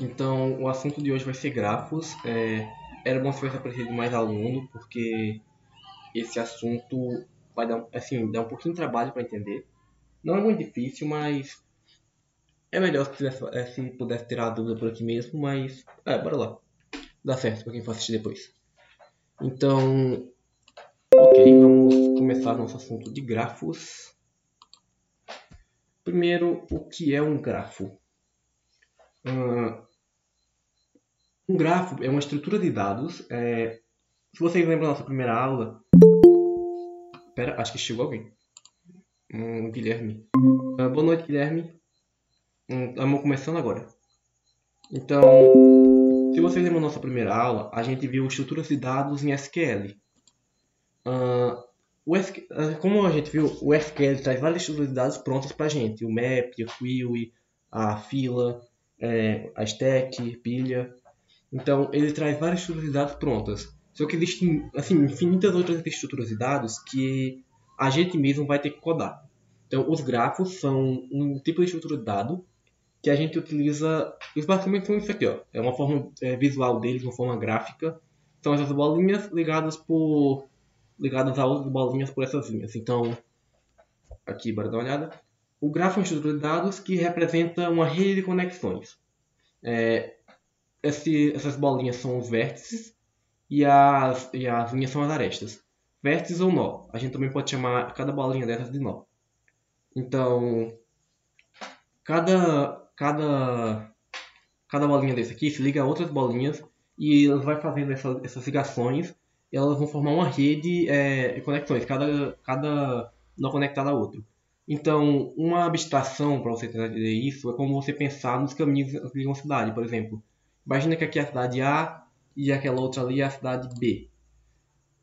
Então, o assunto de hoje vai ser grafos. Era bom se tivesse aparecido mais aluno, porque esse assunto vai dar, assim, dar um pouquinho de trabalho para entender. Não é muito difícil, mas é melhor se pudesse tirar a dúvida por aqui mesmo, mas bora lá. Dá certo para quem for assistir depois. Então, ok, vamos começar nosso assunto de grafos. Primeiro, o que é um grafo? Um grafo é uma estrutura de dados. Se vocês lembram da nossa primeira aula, pera, acho que chegou alguém. Guilherme. Boa noite, Guilherme. Estamos começando agora. Então, se vocês lembram da nossa primeira aula, a gente viu estruturas de dados em SQL. Como a gente viu, o SQL traz várias estruturas de dados prontas para a gente. O map, a query, a fila, a stack, pilha. Então, ele traz várias estruturas de dados prontas. Só que existem assim, infinitas outras estruturas de dados que a gente mesmo vai ter que codar. Então, os grafos são um tipo de estrutura de dado que a gente utiliza. Eles basicamente são isso aqui, ó. É uma forma visual deles, uma forma gráfica. São essas bolinhas ligadas a outras bolinhas por essas linhas. Então, aqui, bora dar uma olhada. O grafo é uma estrutura de dados que representa uma rede de conexões. Essas bolinhas são os vértices e as linhas são as arestas. Vértices ou nó. A gente também pode chamar cada bolinha dessas de nó. Então, cada bolinha desse aqui se liga a outras bolinhas e elas vai fazendo essas ligações e elas vão formar uma rede de conexões, cada nó conectado a outro. Então, uma abstração para você tentar entender isso é como você pensar nos caminhos de uma cidade, por exemplo. Imagina que aqui é a cidade A e aquela outra ali é a cidade B.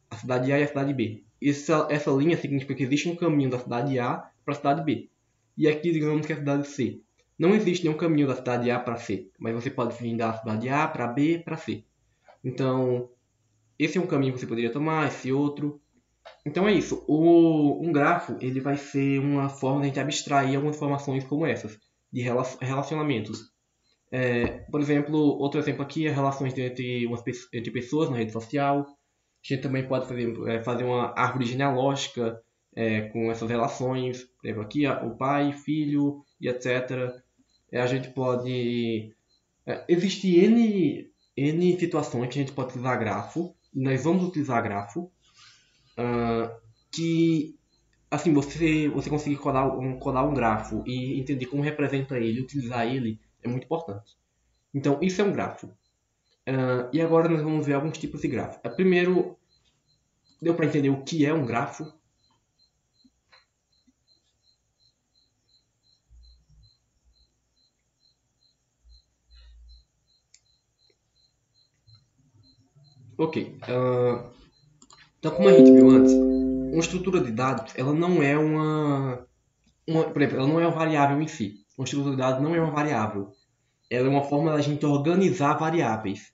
A cidade A e a cidade B. Essa linha significa que existe um caminho da cidade A para a cidade B. E aqui digamos que é a cidade C. Não existe nenhum caminho da cidade A para C, mas você pode vir da cidade A para B para C. Então, esse é um caminho que você poderia tomar, esse outro. Então é isso. Um grafo ele vai ser uma forma de a gente abstrair algumas informações como essas, de relacionamentos. Por exemplo, outro exemplo aqui é relações entre pessoas na rede social. A gente também pode fazer uma árvore genealógica com essas relações. Por exemplo, aqui o pai, filho e etc. A gente pode. Existe N situações que a gente pode utilizar grafo. E nós vamos utilizar grafo. Que assim você conseguir codar um grafo e entender como representa ele, utilizar ele, é muito importante. Então, isso é um grafo. E agora nós vamos ver alguns tipos de grafo. Primeiro, deu para entender o que é um grafo? Ok. Então, como a gente viu antes, uma estrutura de dados, ela não é por exemplo, ela não é uma variável em si. Uma estrutura de dados não é uma variável. Ela é uma forma da gente organizar variáveis.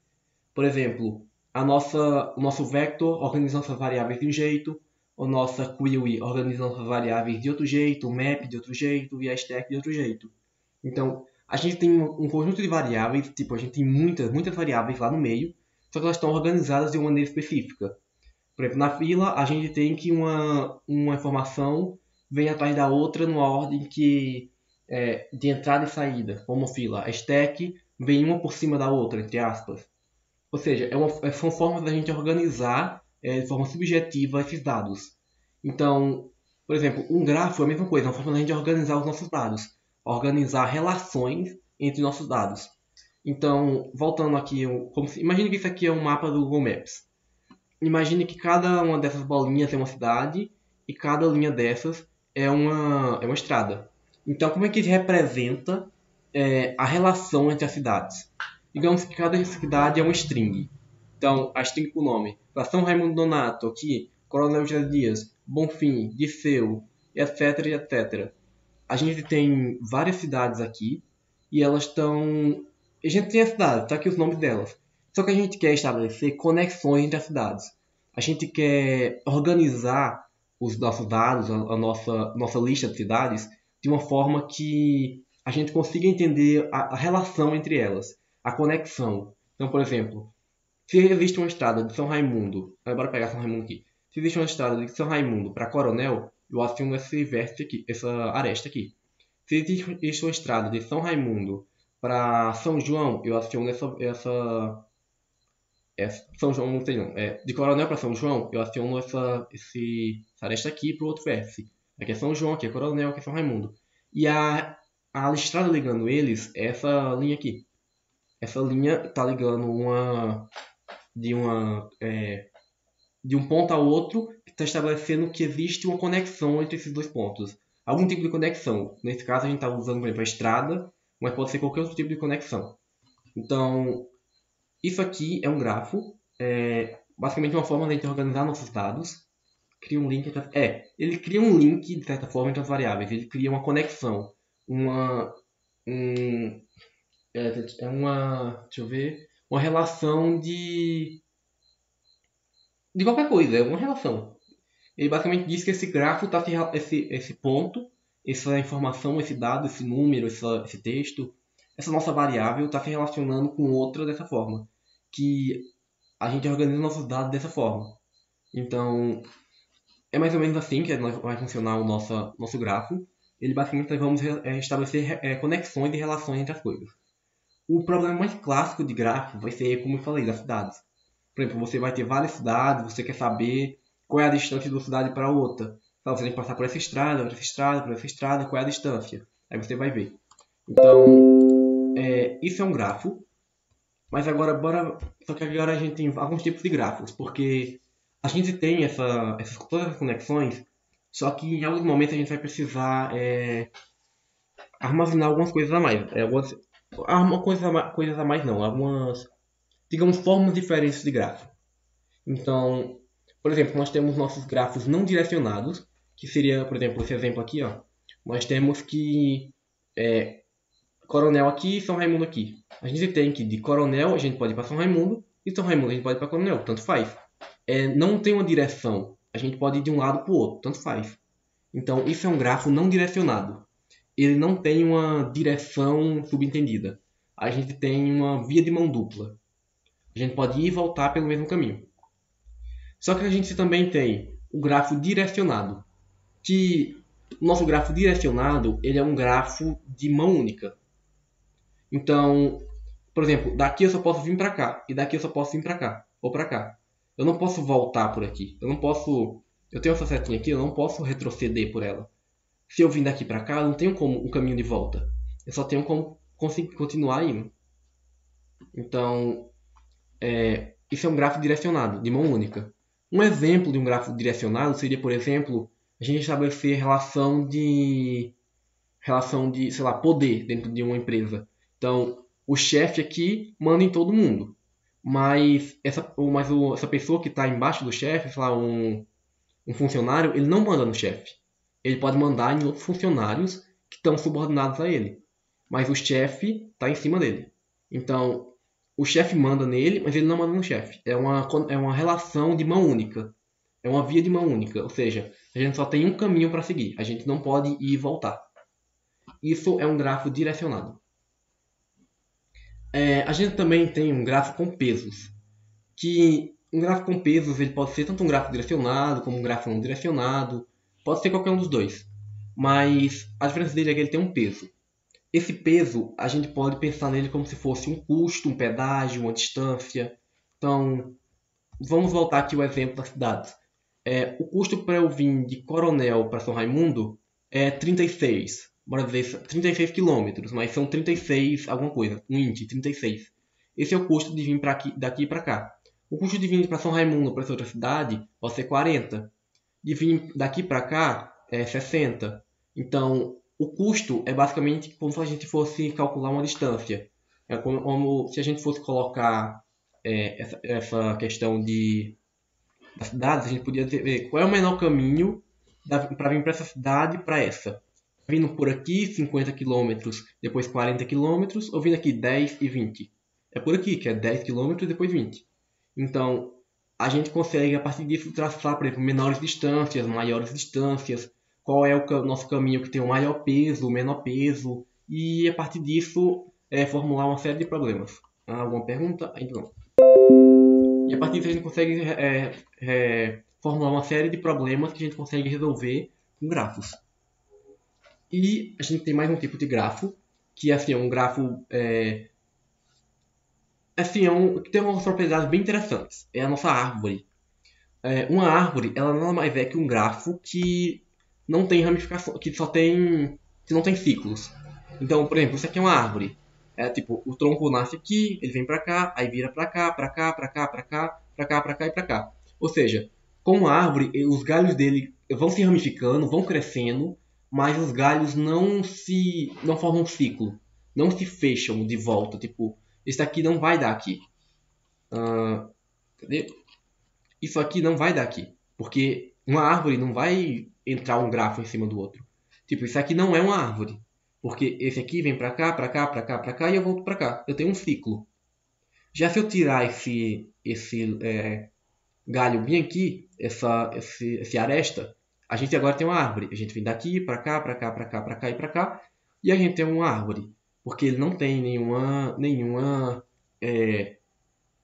Por exemplo, o nosso vector organiza nossas variáveis de um jeito, a nossa query organiza nossas variáveis de outro jeito, o map de outro jeito e a stack de outro jeito. Então, a gente tem um conjunto de variáveis, tipo, a gente tem muitas variáveis lá no meio, só que elas estão organizadas de uma maneira específica. Por exemplo, na fila, a gente tem que uma informação vem atrás da outra numa ordem de entrada e saída, como fila. A stack vem uma por cima da outra, entre aspas. Ou seja, são formas da gente organizar de forma subjetiva esses dados. Então, por exemplo, um grafo é a mesma coisa, é uma forma da gente organizar os nossos dados, organizar relações entre nossos dados. Então, voltando aqui, imagine que isso aqui é um mapa do Google Maps. Imagine que cada uma dessas bolinhas é uma cidade e cada linha dessas é uma estrada. Então, como é que representa a relação entre as cidades? Digamos que cada cidade é uma string. Então, a string com o nome. Para São Raimundo Nonato, aqui, Coronel José Dias, Bonfim, Disseu, etc, etc. A gente tem várias cidades aqui e elas estão. A gente tem a cidade, tá aqui os nomes delas. Só que a gente quer estabelecer conexões entre as cidades. A gente quer organizar os nossos dados, a nossa lista de cidades, de uma forma que a gente consiga entender a relação entre elas. a conexão. Então, por exemplo, se existe uma estrada de São Raimundo, bora pegar São Raimundo aqui. Se existe uma estrada de São Raimundo para Coronel, eu aciono esse vértice aqui, essa aresta aqui. Se existe uma estrada de São Raimundo para São João, eu aciono essa São João, não sei não. De Coronel para São João, eu aciono essa aresta aqui para o outro vértice. Aqui é São João, aqui é Coronel, aqui é São Raimundo. E a estrada ligando eles é essa linha aqui. Essa linha está ligando de um ponto ao outro, que está estabelecendo que existe uma conexão entre esses dois pontos. Algum tipo de conexão. Nesse caso, a gente está usando, por exemplo, a estrada, mas pode ser qualquer outro tipo de conexão. Então, isso aqui é um grafo. Basicamente uma forma de a gente organizar nossos dados. Cria um link. Ele cria um link, de certa forma, entre as variáveis. Ele cria uma conexão. Deixa eu ver. Uma relação de qualquer coisa. É uma relação. Ele basicamente diz que esse grafo está esse ponto, essa informação, esse dado, esse número, esse texto, essa nossa variável está se relacionando com outra dessa forma. Que a gente organiza nossos dados dessa forma. Então, é mais ou menos assim que vai funcionar o nosso grafo. Ele basicamente nós vamos estabelecer conexões e relações entre as coisas. O problema mais clássico de gráfico vai ser, como eu falei, das cidades. Por exemplo, você vai ter várias cidades, você quer saber qual é a distância de uma cidade para outra. Então, você tem que passar por essa estrada, por essa estrada, por essa estrada, qual é a distância. Aí você vai ver. Então, isso é um grafo. Mas agora, só que agora a gente tem alguns tipos de grafos, porque a gente tem todas as conexões, só que em alguns momentos a gente vai precisar armazenar algumas coisas a mais. Coisas a mais não, algumas, digamos, formas diferentes de grafo. Então, por exemplo, nós temos nossos grafos não direcionados, que seria, por exemplo, esse exemplo aqui, ó. Nós temos que Coronel aqui e São Raimundo aqui. A gente tem que de Coronel a gente pode ir para São Raimundo e São Raimundo a gente pode ir para Coronel, tanto faz. Não tem uma direção, a gente pode ir de um lado para o outro, tanto faz. Então isso é um grafo não direcionado. Ele não tem uma direção subentendida. A gente tem uma via de mão dupla. A gente pode ir e voltar pelo mesmo caminho. Só que a gente também tem o grafo direcionado, que o nosso grafo direcionado ele é um grafo de mão única. Então, por exemplo, daqui eu só posso vir para cá e daqui eu só posso vir para cá ou para cá. Eu não posso voltar por aqui. Eu tenho essa setinha aqui, eu não posso retroceder por ela. Se eu vim daqui para cá, eu não tenho como um caminho de volta. Eu só tenho como continuar indo. Então, isso é um grafo direcionado, de mão única. Um exemplo de um grafo direcionado seria, por exemplo, a gente estabelecer relação de, sei lá, poder dentro de uma empresa. Então, o chefe aqui manda em todo mundo. Mas essa pessoa que está embaixo do chefe, sei lá, um funcionário, ele não manda no chefe. Ele pode mandar em outros funcionários que estão subordinados a ele. Mas o chefe está em cima dele. Então, o chefe manda nele, mas ele não manda no chefe. É uma relação de mão única. É uma via de mão única. Ou seja, a gente só tem um caminho para seguir. A gente não pode ir e voltar. Isso é um grafo direcionado. A gente também tem um grafo com pesos. Que um gráfico com pesos ele pode ser tanto um gráfico direcionado como um gráfico não direcionado. Pode ser qualquer um dos dois. Mas a diferença dele é que ele tem um peso. Esse peso, a gente pode pensar nele como se fosse um custo, um pedágio, uma distância. Então, vamos voltar aqui ao exemplo das cidades. O custo para eu vir de Coronel para São Raimundo é 36. Bora dizer 36 quilômetros, mas são 36 alguma coisa, um índice, 36. Esse é o custo de vir daqui para cá. O custo de vir para São Raimundo, para essa outra cidade, pode ser 40. De vir daqui para cá é 60. Então, o custo é basicamente como se a gente fosse calcular uma distância. É como se a gente fosse colocar essa questão das cidades, a gente podia ver qual é o menor caminho para vir para essa cidade para essa. Vindo por aqui 50 km, depois 40 km, ou vindo aqui 10 e 20. É por aqui, que é 10 km e depois 20. Então, a gente consegue, a partir disso, traçar, por exemplo, menores distâncias, maiores distâncias, qual é o nosso caminho que tem o maior peso, o menor peso, e a partir disso, formular uma série de problemas. Alguma pergunta? Ainda não. E a partir disso a gente consegue formular uma série de problemas que a gente consegue resolver com grafos. E a gente tem mais um tipo de grafo, que assim, é um grafo que tem umas propriedades bem interessantes. É a nossa árvore. Uma árvore, ela nada mais é que um grafo que não tem ramificação, que não tem ciclos. Então, por exemplo, isso aqui é uma árvore. É tipo, o tronco nasce aqui, ele vem pra cá, aí vira pra cá, pra cá, pra cá, pra cá, pra cá, pra cá e pra cá. Ou seja, como árvore, os galhos dele vão se ramificando, vão crescendo, mas os galhos não formam um ciclo, não se fecham de volta. Tipo, esse aqui não vai dar aqui. Cadê? Isso aqui não vai dar aqui, porque uma árvore não vai entrar um grafo em cima do outro. Tipo, isso aqui não é uma árvore, porque esse aqui vem pra cá, pra cá, pra cá, pra cá e eu volto pra cá. Eu tenho um ciclo. Já se eu tirar esse galho bem aqui, esse aresta, a gente agora tem uma árvore. A gente vem daqui pra cá, pra cá, pra cá, pra cá e pra cá, e a gente tem uma árvore, porque ele não tem nenhuma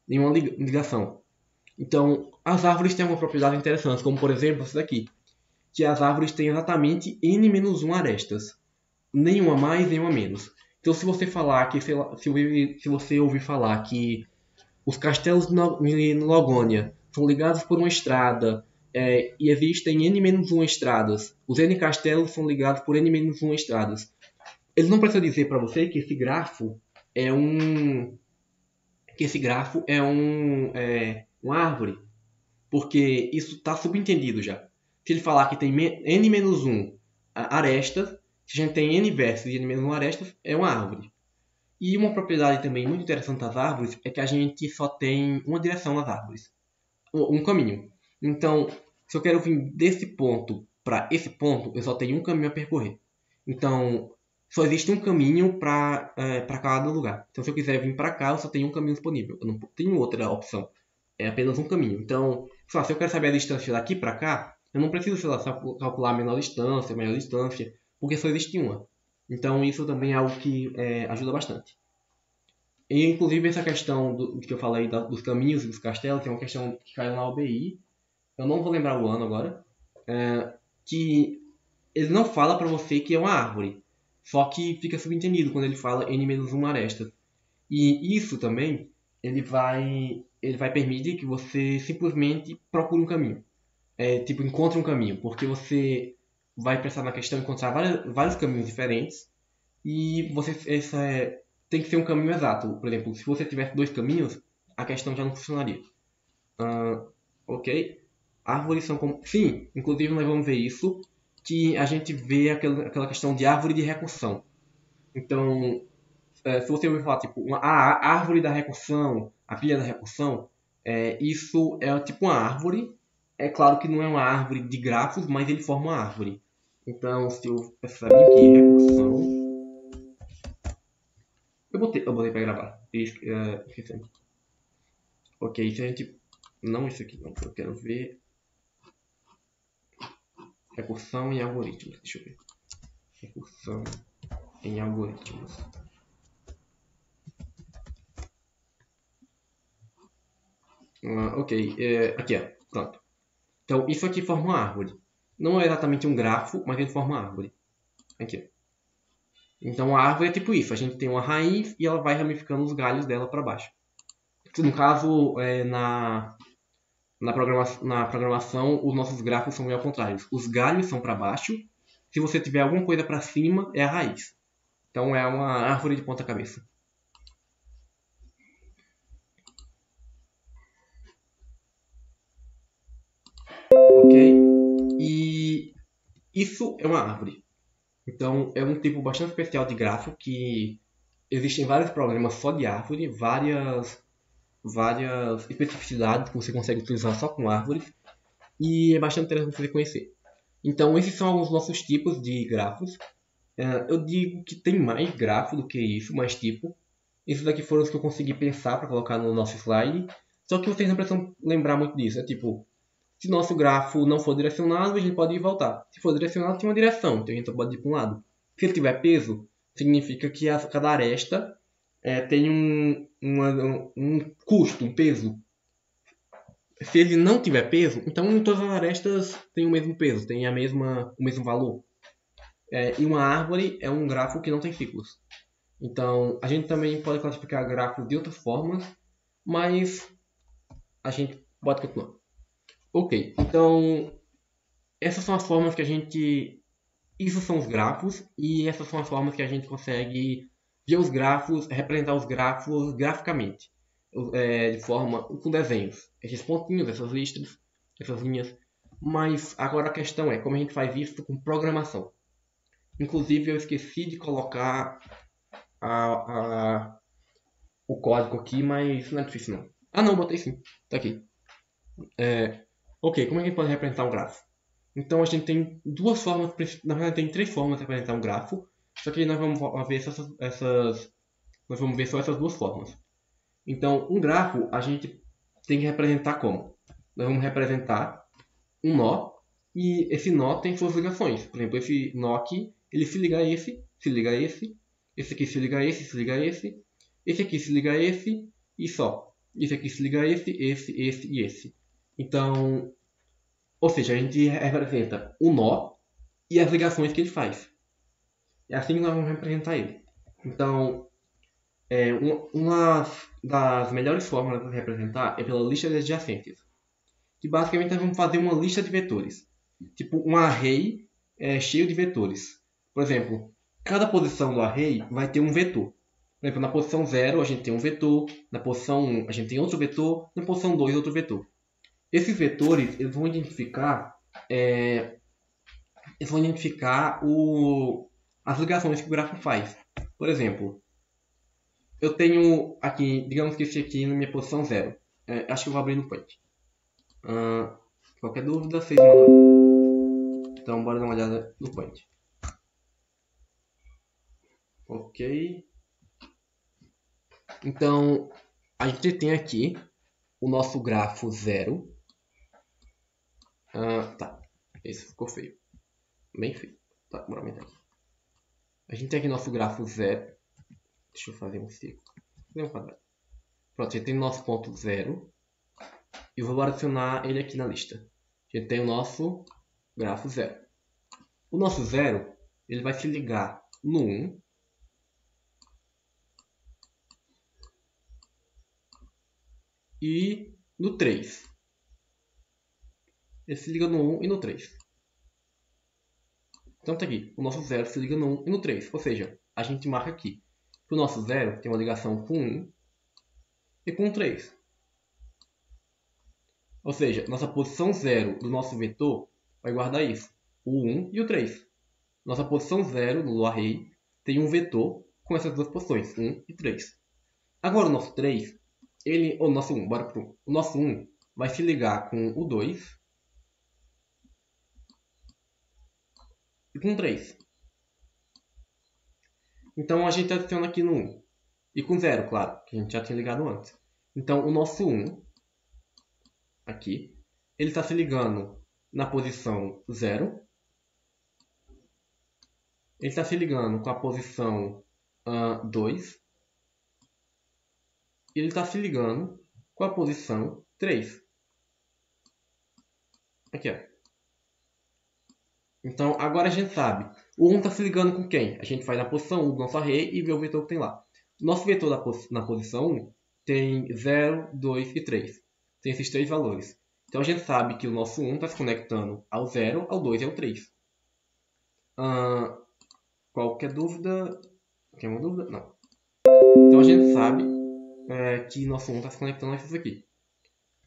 ligação. Então, as árvores têm uma propriedade interessante, como por exemplo essa daqui, que as árvores têm exatamente n-1 arestas, nenhuma mais, nenhuma menos. Então, se você falar que, sei lá, se você ouvir falar que os castelos de Logônia são ligados por uma estrada e existem n-1 estradas, os n castelos são ligados por n-1 estradas, ele não precisa dizer para você que esse grafo é uma árvore, porque isso está subentendido já. Se ele falar que tem n-1 arestas, se a gente tem n vértices e n-1 arestas, é uma árvore. E uma propriedade também muito interessante das árvores é que a gente só tem uma direção nas árvores, um caminho. Então, se eu quero vir desse ponto para esse ponto, eu só tenho um caminho a percorrer. Então, só existe um caminho para cada lugar. Então, se eu quiser vir para cá, eu só tenho um caminho disponível. Eu não tenho outra opção. É apenas um caminho. Então, se eu quero saber a distância daqui para cá, eu não preciso, sei lá, calcular a menor distância, a maior distância, porque só existe uma. Então, isso também é algo que ajuda bastante. E, inclusive, essa questão que eu falei dos caminhos e dos castelos é uma questão que caiu na OBI. Eu não vou lembrar o ano agora. Que ele não fala para você que é uma árvore. Só que fica subentendido quando ele fala n-1 aresta. E isso também, ele vai permitir que você simplesmente procure um caminho. Tipo, encontre um caminho. Porque você vai prestar na questão encontrar vários caminhos diferentes. E tem que ser um caminho exato. Por exemplo, se você tivesse dois caminhos, a questão já não funcionaria. Ok? Árvores são como... Sim, inclusive nós vamos ver isso, que a gente vê aquela questão de árvore de recursão. Então, se você ouvir falar, tipo, a árvore da recursão, a pilha da recursão, isso é tipo uma árvore. É claro que não é uma árvore de grafos, mas ele forma uma árvore. Então, se eu precisar bem aqui, recursão... Eu botei para gravar. Esqueci. Ok, se a gente... Não isso aqui, não. Eu quero ver... Recursão em algoritmos. Deixa eu ver. Recursão em algoritmos. Ok, aqui ó, pronto. Então isso aqui forma uma árvore. Não é exatamente um grafo, mas ele forma uma árvore. Aqui. Então a árvore é tipo isso. A gente tem uma raiz e ela vai ramificando os galhos dela para baixo. No caso, na programação, os nossos grafos são meio ao contrário. Os galhos são para baixo. Se você tiver alguma coisa para cima, é a raiz. Então é uma árvore de ponta cabeça. Ok? E isso é uma árvore. Então é um tipo bastante especial de grafo que existem vários problemas só de árvore, várias especificidades que você consegue utilizar só com árvores e é bastante interessante você conhecer. Então esses são alguns nossos tipos de grafos. Eu digo que tem mais grafo do que isso, mais tipo. Esses daqui foram os que eu consegui pensar para colocar no nosso slide. Só que vocês não precisam lembrar muito disso. É tipo, se nosso grafo não for direcionado, a gente pode ir e voltar. Se for direcionado, tem uma direção, então a gente pode ir para um lado. Se ele tiver peso, significa que cada aresta tem um custo, um peso. Se ele não tiver peso, então em todas as arestas tem o mesmo peso, tem o mesmo valor. E uma árvore é um grafo que não tem ciclos. Então, a gente também pode classificar grafos de outras formas, mas a gente pode continuar. Ok, então essas são as formas que a gente... Isso são os grafos, e essas são as formas que a gente consegue ver os grafos, representar os grafos graficamente, de forma com desenhos. Esses pontinhos, essas listas, essas linhas. Mas agora a questão é como a gente faz isso com programação. Inclusive eu esqueci de colocar o código aqui, mas não é difícil não. Ah não, botei sim. Tá aqui. Ok, como é que a gente pode representar um grafo? Então a gente tem duas formas, na verdade tem três formas de representar um grafo, só que nós vamos ver nós vamos ver só essas duas formas. Então um grafo a gente tem que representar como? Nós vamos representar um nó e esse nó tem suas ligações. Por exemplo, esse nó aqui, ele se liga a esse, se liga a esse aqui se liga a esse, se liga a esse aqui se liga a esse e só. Esse aqui se liga a esse e esse. Então, ou seja, a gente representa o nó e as ligações que ele faz. É assim que nós vamos representar ele. Então, uma das melhores formas de representar é pela lista de adjacências. Que basicamente nós vamos fazer uma lista de vetores. Tipo um array cheio de vetores. Por exemplo, cada posição do array vai ter um vetor. Por exemplo, na posição 0 a gente tem um vetor, na posição 1 a gente tem outro vetor, na posição 2 outro vetor. Esses vetores eles vão identificar as ligações que o grafo faz. Por exemplo, eu tenho aqui, digamos que esse aqui na minha posição 0. Acho que eu vou abrir no Paint. Qualquer dúvida, vocês mandam. Então, bora dar uma olhada no Paint. Ok. Então, a gente tem aqui o nosso grafo 0. Tá, esse ficou feio. Bem feio. Tá, bora aumentar aqui. A gente tem aqui nosso grafo 0. Deixa eu fazer um círculo. Fazer um quadrado. Pronto, a gente tem o nosso ponto 0. E vou adicionar ele aqui na lista. A gente tem o nosso grafo 0. O nosso 0 ele vai se ligar no 1. E no 3. Ele se liga no 1 e no 3. Então tá aqui, o nosso 0 se liga no 1 e no 3. Ou seja, a gente marca aqui que o nosso 0 tem uma ligação com 1 e com 3. Ou seja, nossa posição 0 do nosso vetor vai guardar isso, o 1 e o 3. Nossa posição 0 do array tem um vetor com essas duas posições, 1 e 3. Agora o nosso 3, o nosso 1, bora pro 1. O nosso 1 vai se ligar com o 2 e com 3. Então a gente adiciona aqui no 1. E com 0, claro, que a gente já tinha ligado antes. Então o nosso 1, aqui, ele está se ligando na posição 0. Ele está se ligando com a posição 2. E ele está se ligando com a posição 3. Aqui, ó. Então, agora a gente sabe. O 1 está se ligando com quem? A gente vai na posição 1 do nosso array e vê o vetor que tem lá. Nosso vetor na posição 1 tem 0, 2 e 3. Tem esses três valores. Então, a gente sabe que o nosso 1 está se conectando ao 0, ao 2 e ao 3. Qualquer dúvida? Tem uma dúvida? Não. Então, a gente sabe que nosso 1 está se conectando a esses aqui.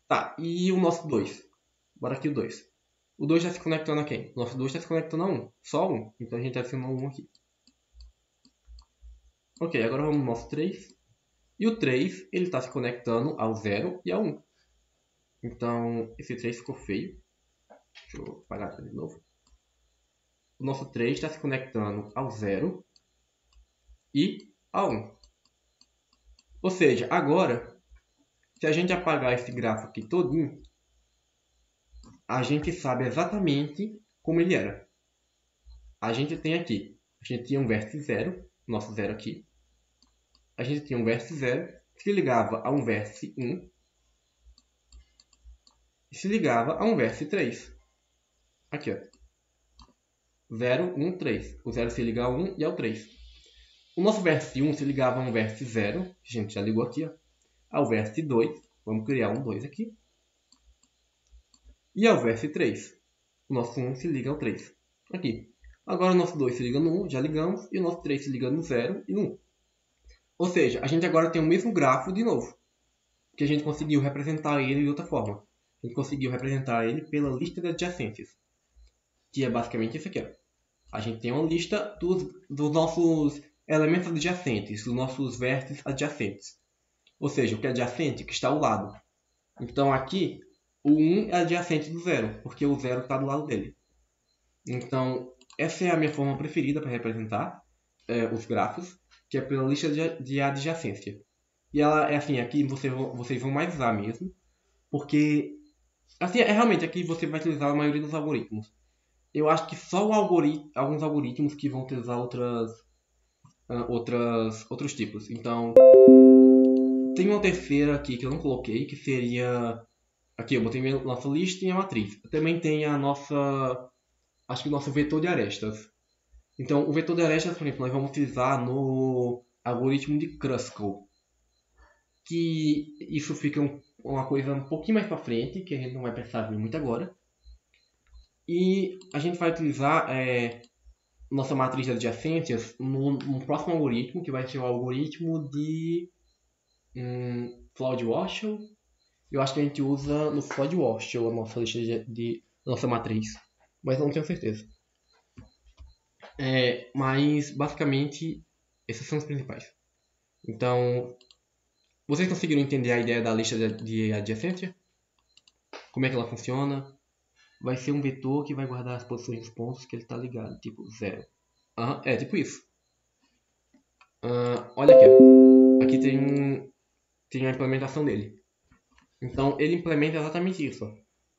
Tá, e o nosso 2? Bora aqui o 2. O 2 está se conectando a quem? O nosso 2 está se conectando a 1. Só 1. Então a gente adiciona 1 aqui. Ok, agora vamos no nosso 3. E o 3 ele está se conectando ao 0 e ao 1. Então esse 3 ficou feio. Deixa eu apagar de novo. O nosso 3 está se conectando ao 0 e ao 1. Ou seja, agora, se a gente apagar esse grafo aqui todinho, a gente sabe exatamente como ele era. A gente tem aqui, a gente tinha um vértice 0, nosso 0 aqui. a gente tinha um vértice 0, que se ligava a um vértice 1 e se ligava a um vértice 3. Aqui, ó. 0, 1, 3. O 0 se liga ao 1 e ao 3. O nosso vértice 1 se ligava a um vértice 0, que a gente já ligou aqui, ó, ao vértice 2. Vamos criar um 2 aqui. E ao vértice 3. O nosso 1 se liga ao 3. Aqui. Agora o nosso 2 se liga no 1, já ligamos, e o nosso 3 se liga no 0 e no 1. Ou seja, a gente agora tem o mesmo grafo de novo, que a gente conseguiu representar ele de outra forma. A gente conseguiu representar ele pela lista de adjacências, que é basicamente isso aqui, ó. A gente tem uma lista dos nossos elementos adjacentes, dos nossos vértices adjacentes. Ou seja, o que é adjacente, que está ao lado. Então aqui, o 1 é adjacente do 0, porque o 0 está do lado dele. Então, essa é a minha forma preferida para representar os grafos, que é pela lista de adjacência. E ela é assim, aqui vocês vão mais usar mesmo, porque assim, realmente aqui você vai utilizar a maioria dos algoritmos. Eu acho que só alguns algoritmos que vão utilizar outros tipos. Então, tem uma terceira aqui que eu não coloquei, que seria... Aqui eu botei a nossa lista e a matriz. Também tem a nossa... Acho que o nosso vetor de arestas. Então, o vetor de arestas, por exemplo, nós vamos utilizar no algoritmo de Kruskal. Que isso fica uma coisa um pouquinho mais para frente, que a gente não vai precisar ver muito agora. E a gente vai utilizar nossa matriz de adjacências no próximo algoritmo, que vai ser o algoritmo de Floyd-Warshall. Eu acho que a gente usa no Floyd-Warshall a nossa lista de nossa matriz, mas não tenho certeza. Mas basicamente esses são os principais. Então, vocês conseguiram entender a ideia da lista de adjacência? Como é que ela funciona? Vai ser um vetor que vai guardar as posições dos pontos que ele está ligado, tipo 0. É tipo isso. Olha aqui, ó. Aqui tem a implementação dele. Então ele implementa exatamente isso. Ó.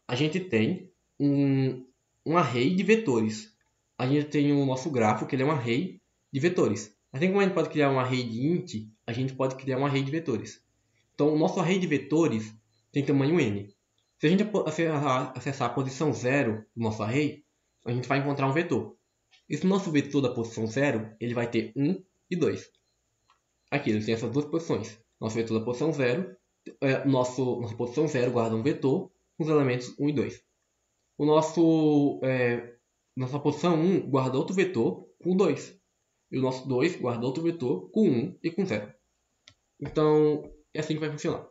A gente tem um array de vetores. A gente tem o nosso grafo, que ele é um array de vetores. Assim como a gente pode criar um array de int, a gente pode criar um array de vetores. Então o nosso array de vetores tem tamanho n. Se a gente acessar a posição 0 do nosso array, a gente vai encontrar um vetor. Esse nosso vetor da posição 0, ele vai ter 1 e 2. Aqui ele tem essas duas posições. Nosso vetor da posição 0, nossa posição 0 guarda um vetor com os elementos 1 e 2. Nossa posição 1 guarda outro vetor com 2. E o nosso 2 guarda outro vetor com 1 e com 0. Então, é assim que vai funcionar.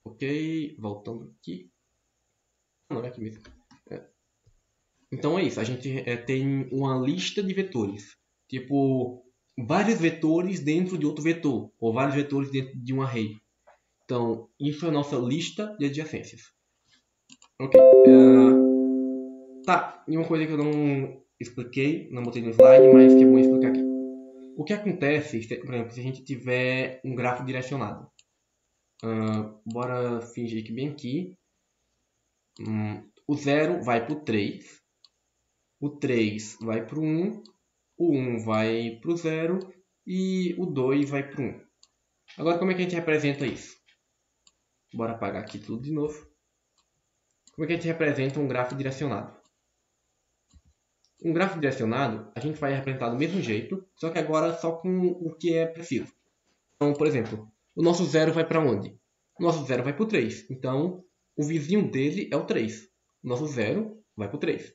Ok, voltando aqui. Não, é aqui mesmo. Então é isso, a gente tem uma lista de vetores. Tipo, vários vetores dentro de outro vetor. Ou vários vetores dentro de um array. Então, isso é a nossa lista de adjacências. Ok. Tá, e uma coisa que eu não expliquei, não botei no slide, mas que é bom explicar aqui. O que acontece, por exemplo, se a gente tiver um grafo direcionado? Bora fingir que bem aqui. O 0 vai para o 3. O 3 vai para o 1. O 1 vai para o 0. E o 2 vai para o 1. Agora, como é que a gente representa isso? Bora apagar aqui tudo de novo. Como é que a gente representa um grafo direcionado? Um grafo direcionado, a gente vai representar do mesmo jeito, só que agora só com o que é preciso. Então, por exemplo, o nosso 0 vai para onde? O nosso 0 vai para o 3. Então, o vizinho dele é o 3. O nosso 0 vai para o 3.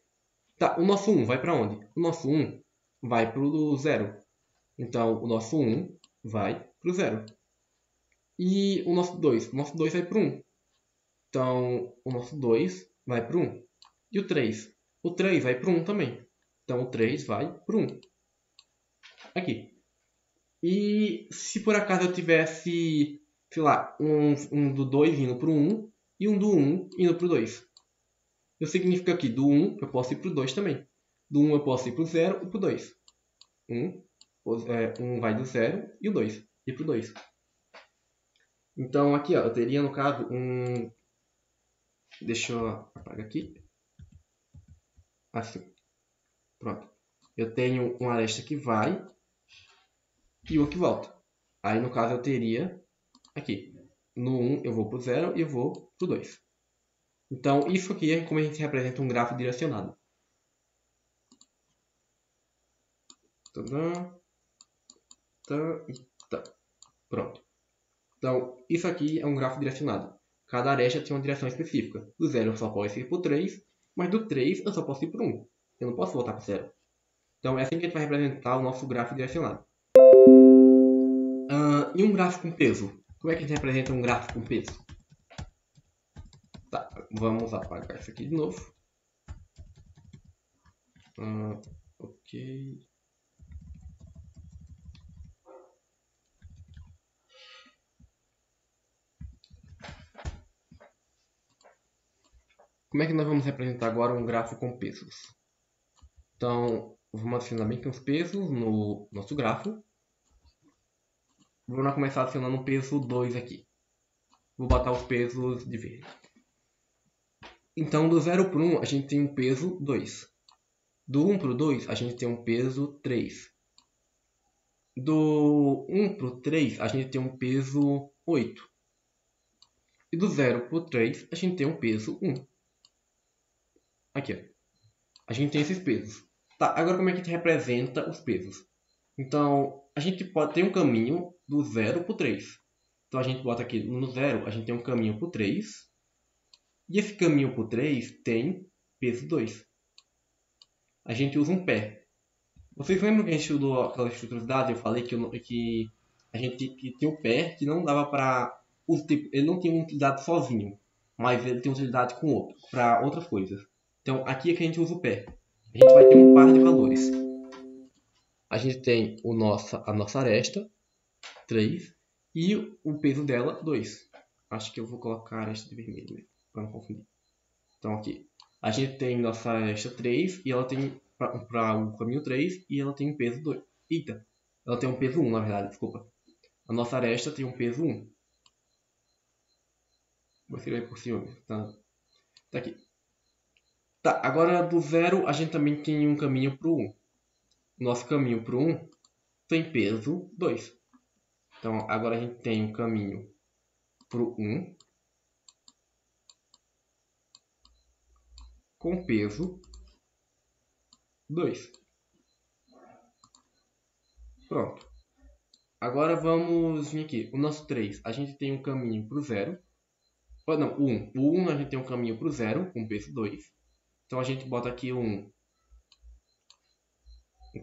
Tá, o nosso 1 vai para onde? O nosso 1 vai para o 0. Então, o nosso 1 vai para o 0. E o nosso 2? O nosso 2 vai para o 1. Então, o nosso 2 vai para o 1. E o 3? O 3 vai para o 1 também. Então, o 3 vai para o 1. Aqui. E se por acaso eu tivesse, sei lá, um do 2 indo para o 1 e um do 1 indo para o 2. Isso significa que do 1 eu posso ir para o 2 também. Do 1 eu posso ir para o 0 e para o 2. 1 vai do 0 e o 2 ir para o 2. Então aqui ó, eu teria no caso um... Deixa eu apagar aqui. Assim. Pronto. Eu tenho uma aresta que vai e uma que volta. Aí no caso eu teria aqui. No 1 eu vou para o 0 e eu vou para o 2. Então isso aqui é como a gente representa um grafo direcionado. Pronto. Então isso aqui é um grafo direcionado. Cada aresta tem uma direção específica. Do 0 eu só posso ir para o 3, mas do 3 eu só posso ir para o 1. Eu não posso voltar para o 0. Então é assim que a gente vai representar o nosso grafo direcionado. E um gráfico com peso? Como é que a gente representa um gráfico com peso? Tá, vamos apagar isso aqui de novo. Ok. Como é que nós vamos representar agora um gráfico com pesos? Então, vamos adicionar bem aqui uns pesos no nosso grafo. Vamos começar adicionando o peso 2 aqui. Vou botar os pesos de verde. Então, do 0 para o 1, a gente tem um peso 2. Do 1 para o 2, a gente tem um peso 3. Do 1 para o 3, a gente tem um peso 8. E do 0 para o 3, a gente tem um peso 1. Aqui, ó. A gente tem esses pesos. Tá, agora como é que a gente representa os pesos? Então, a gente pode ter um caminho do 0 para o 3. Então, a gente bota aqui no 0, a gente tem um caminho para o 3. E esse caminho para o 3 tem peso 2. A gente usa um pé. Vocês lembram que a gente estudou aquela estrutura de dados? Eu falei que a gente tinha um pé que não dava para... Ele não tinha uma utilidade sozinho, mas ele tem utilidade com outro, para outras coisas. Então, aqui é que a gente usa o pé. A gente vai ter um par de valores. A gente tem a nossa aresta, 3, e o peso dela, 2. Acho que eu vou colocar a aresta de vermelho mesmo, para não confundir. Então, aqui. A gente tem nossa aresta 3, e ela tem para o caminho 3, e ela tem um peso 2. Eita! Ela tem um peso 1, na verdade, desculpa. A nossa aresta tem um peso 1. Vou escrever por cima. Tá aqui. Tá, agora do 0 a gente também tem um caminho para o 1. Nosso caminho para o 1 tem peso 2. Então agora a gente tem um caminho para o 1 com peso 2. Pronto. Agora vamos vir aqui. O nosso 3, a gente tem um caminho para o 0. Não, o 1. O 1 a gente tem um caminho para o 0 com peso 2. Então a gente bota aqui um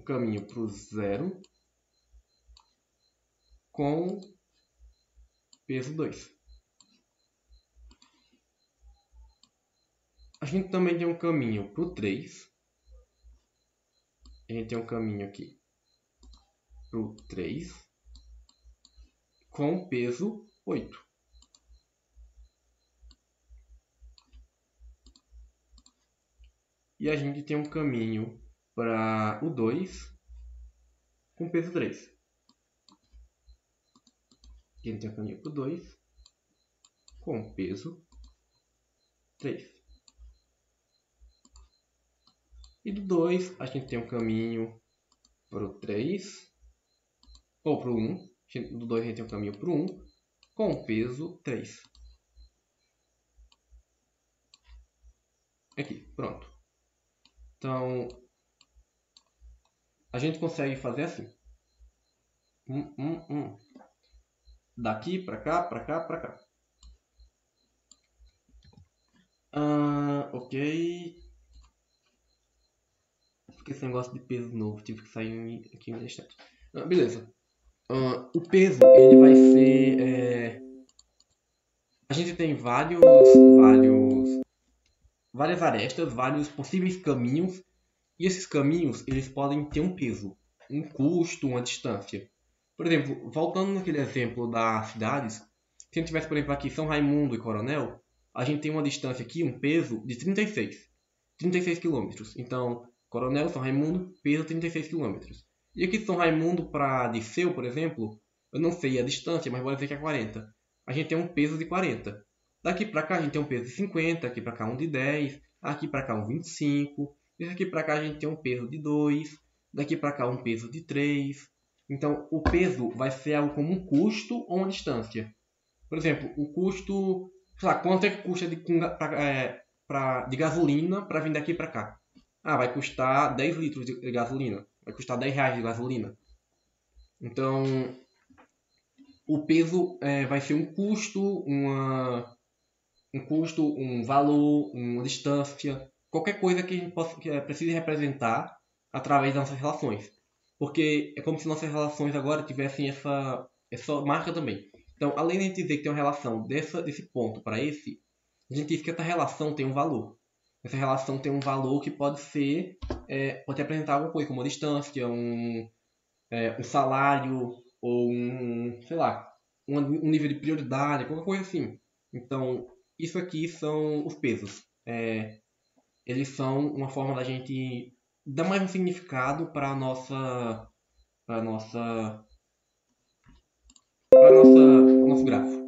caminho para o 0 com peso 2. A gente também tem um caminho para o 3. A gente tem um caminho aqui para o 3 com peso 8. E a gente tem um caminho para o 2 com peso 3. Aqui a gente tem um caminho para o 2 com peso 3. E do 2 a gente tem um caminho para o 3, ou para o 1. Do 2 a gente tem um caminho para o 1 com peso 3. Aqui, pronto. Então, a gente consegue fazer assim. Daqui para cá, para cá, para cá. Ok. Porque esse negócio de peso novo, tive que sair aqui no instante. Beleza. O peso, ele vai ser... A gente tem várias arestas, vários possíveis caminhos. E esses caminhos, eles podem ter um peso, um custo, uma distância. Por exemplo, voltando naquele exemplo das cidades, se a gente tivesse, por exemplo, aqui São Raimundo e Coronel, a gente tem uma distância aqui, um peso de 36 km. Então, Coronel, São Raimundo, peso 36 km. E aqui São Raimundo para Disseu, por exemplo, eu não sei a distância, mas vou dizer que é 40. A gente tem um peso de 40. Daqui para cá a gente tem um peso de 50, aqui para cá um de 10, aqui para cá um 25, e daqui para cá a gente tem um peso de 2, daqui para cá um peso de 3. Então, o peso vai ser algo como um custo ou uma distância. Por exemplo, o custo, sei lá, quanto é que custa de gasolina para vir daqui para cá? Ah, vai custar 10 litros de gasolina. Vai custar 10 reais de gasolina. Então, o peso vai ser um custo, um valor, uma distância, qualquer coisa que a gente precise representar através das nossas relações. Porque é como se nossas relações agora tivessem essa marca também. Então, além de a gente dizer que tem uma relação desse ponto para esse, a gente diz que essa relação tem um valor. Essa relação tem um valor que pode ser, pode representar alguma coisa, como uma distância, um salário, ou sei lá, um nível de prioridade, qualquer coisa assim. Então, isso aqui são os pesos. Eles são uma forma da gente dar mais um significado para o nosso grafo.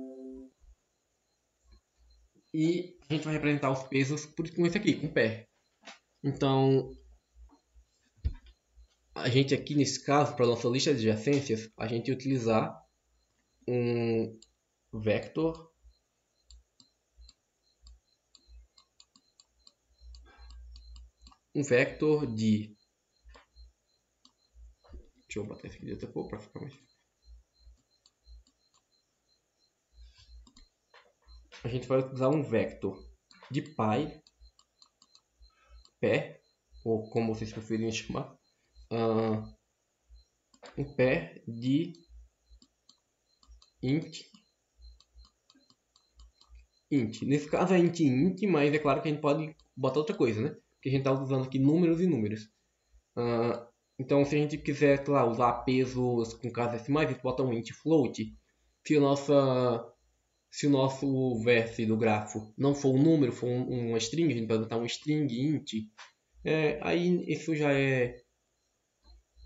E a gente vai representar os pesos com isso aqui, com o pé. Então, a gente aqui nesse caso, para a nossa lista de adjacências, a gente utilizar um vector de... Deixa eu botar esse aqui de outra cor para ficar mais... A gente vai utilizar um vector de pé, ou como vocês preferirem chamar, um pé de int. Nesse caso é int, mas é claro que a gente pode botar outra coisa, né? Porque a gente está usando aqui números e números. Então, se a gente quiser, sei lá, usar pesos com casas decimais, a gente bota um int float. Se o nosso verso do grafo não for um número, for uma string, a gente pode botar um string int. Aí isso já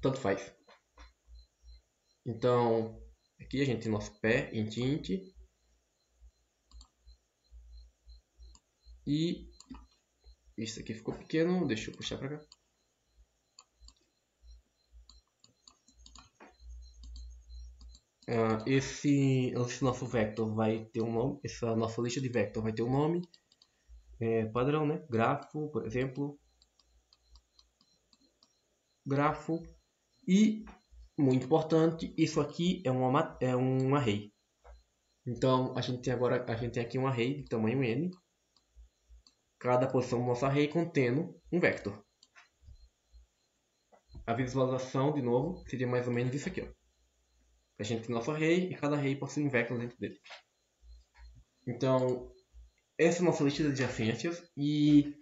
tanto faz. Então, aqui a gente tem nosso pé int. E isso aqui ficou pequeno, deixa eu puxar para cá. Esse nosso vector vai ter um nome, essa nossa lista de vector vai ter um nome padrão, né? Grafo, por exemplo. Grafo. E, muito importante, isso aqui é um array. Então, a gente tem aqui um array de tamanho n. Cada posição do nosso array contendo um vector. A visualização, de novo, seria mais ou menos isso aqui. Ó. A gente tem nosso array e cada array possui um vector dentro dele. Então, essa é a nossa lista de adjacências e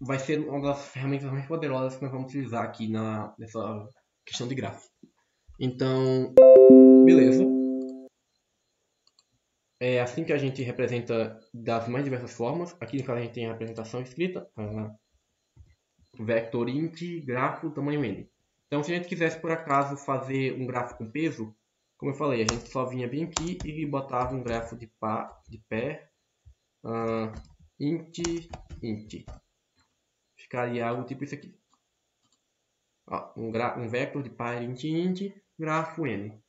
vai ser uma das ferramentas mais poderosas que nós vamos utilizar aqui nessa questão de grafo. Então, beleza. É assim que a gente representa das mais diversas formas. Aqui no caso a gente tem a representação escrita, vector int, grafo, tamanho n. Então, se a gente quisesse por acaso fazer um grafo com peso, como eu falei, a gente só vinha bem aqui e botava um grafo de pé, int. Ficaria algo tipo isso aqui. Ó, um vector de int, grafo n.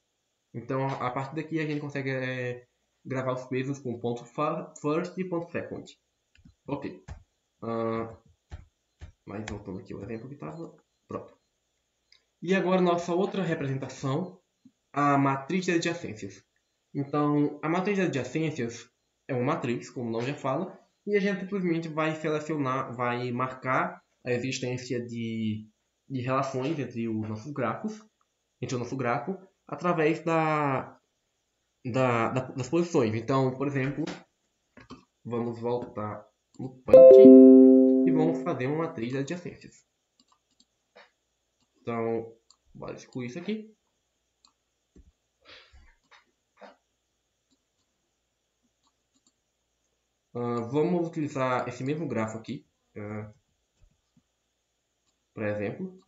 Então, a partir daqui a gente consegue gravar os pesos com ponto first e ponto second. Ok. Mas voltando aqui o exemplo que estava. Pronto. E agora nossa outra representação, a matriz de adjacências. Então, a matriz de adjacências é uma matriz, como o nome já fala, e a gente simplesmente vai selecionar, vai marcar a existência de relações entre os nossos grafos, entre o nosso grafo, através das posições. Então, por exemplo, vamos voltar no Paint e vamos fazer uma matriz de adjacências. Então, bora excluir isso aqui. Vamos utilizar esse mesmo grafo aqui, por exemplo.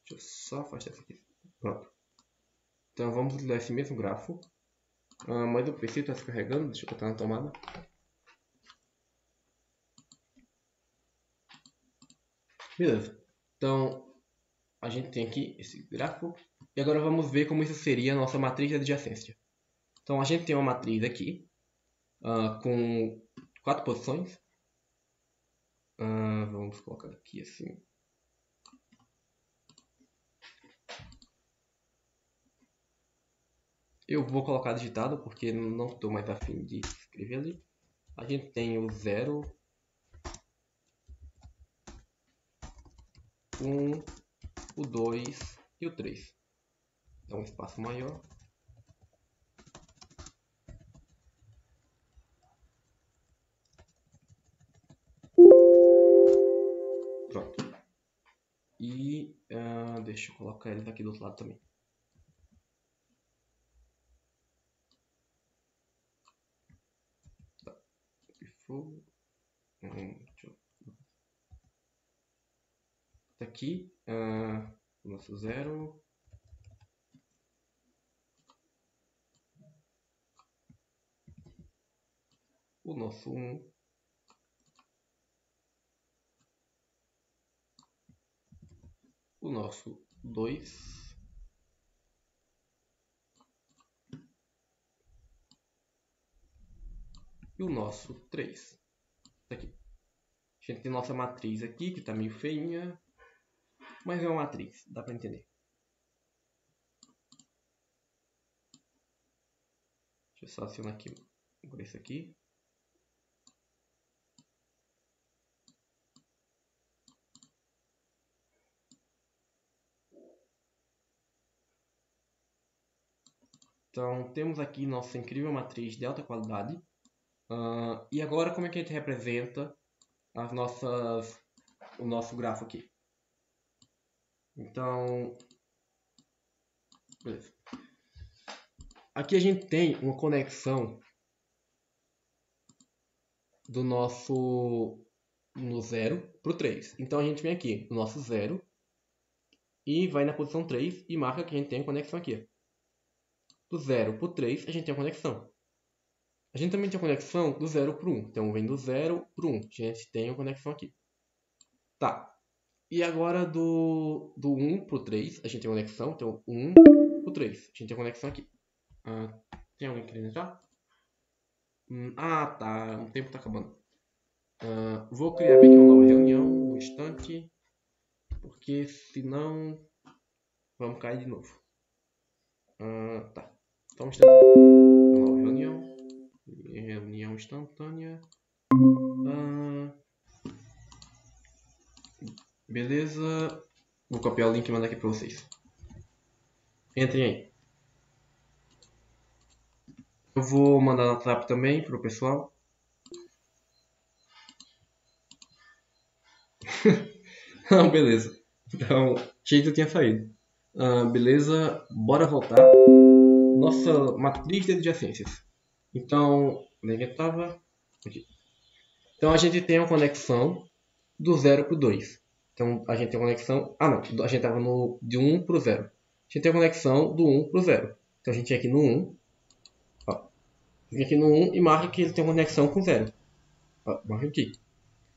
Deixa eu só afastar isso aqui. Pronto. Então vamos utilizar esse mesmo grafo. Mas o PC está descarregando, deixa eu botar na tomada. Beleza. Então, a gente tem aqui esse gráfico. E agora vamos ver como isso seria a nossa matriz de adjacência. Então a gente tem uma matriz aqui com 4 posições. Vamos colocar aqui assim. Eu vou colocar digitado porque não estou mais afim de escrever ali. A gente tem o 0, 1, o 2 e o 3. Dá um espaço maior. Pronto. E deixa eu colocar eles aqui do outro lado também. Tá aqui o nosso 0. O nosso 1. O nosso 2. E o nosso 3. Tá aqui. A gente tem nossa matriz aqui, que tá meio feinha. Mas é uma matriz, dá pra entender. Deixa eu só acionar aqui por isso aqui. Então, temos aqui nossa incrível matriz de alta qualidade. E agora, como é que a gente representa o nosso grafo aqui? Então, beleza. Aqui a gente tem uma conexão do nosso no 0 para o 3. Então a gente vem aqui no nosso 0 e vai na posição 3 e marca que a gente tem a conexão aqui. Do 0 para o 3 a gente tem a conexão. A gente também tem a conexão do 0 para o 1. Então vem do 0 para o 1. A gente tem a conexão aqui. Tá. E agora do 1 para o 3 a gente tem a conexão. Então 1 para o 3. A gente tem a conexão aqui. Tem alguém querendo entrar? Tá. O tempo está acabando. Vou criar aqui uma nova reunião, um instante, porque senão vamos cair de novo. Tá. Então, um instante. Uma nova reunião. Reunião instantânea. Beleza. Vou copiar o link e mandar aqui para vocês. Entrem aí. Eu vou mandar no WhatsApp também para o pessoal. Não, beleza. Então, achei que eu tinha saído. Beleza, bora voltar. Nossa matriz de adjacências. Então, onde é que estava? Aqui. Então, a gente tem uma conexão do 0 para o 2. Então, a gente tem uma conexão... não. A gente estava de 1 para o 0. A gente tem a conexão do 1 para o 0. Então, a gente vem aqui no 1. Vem aqui no 1 e marca que ele tem uma conexão com 0. Marca aqui.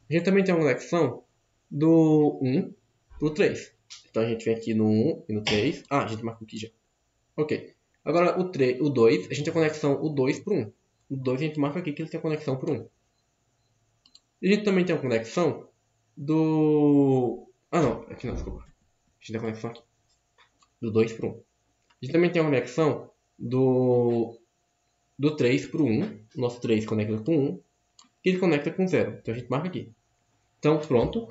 A gente também tem uma conexão do 1 para o 3. Então, a gente vem aqui no 1 e no 3. A gente marcou aqui já. Ok. Agora, o 2, a gente tem a conexão o 2 para o 1. O 2 a gente marca aqui que ele tem a conexão para o 1. E a gente também tem a conexão do... não. Aqui não, desculpa. A gente tem a conexão aqui. Do 2 para o 1. A gente também tem a conexão do 3 para o 1. O nosso 3 conecta com 1. Que ele conecta com 0. Então a gente marca aqui. Então pronto.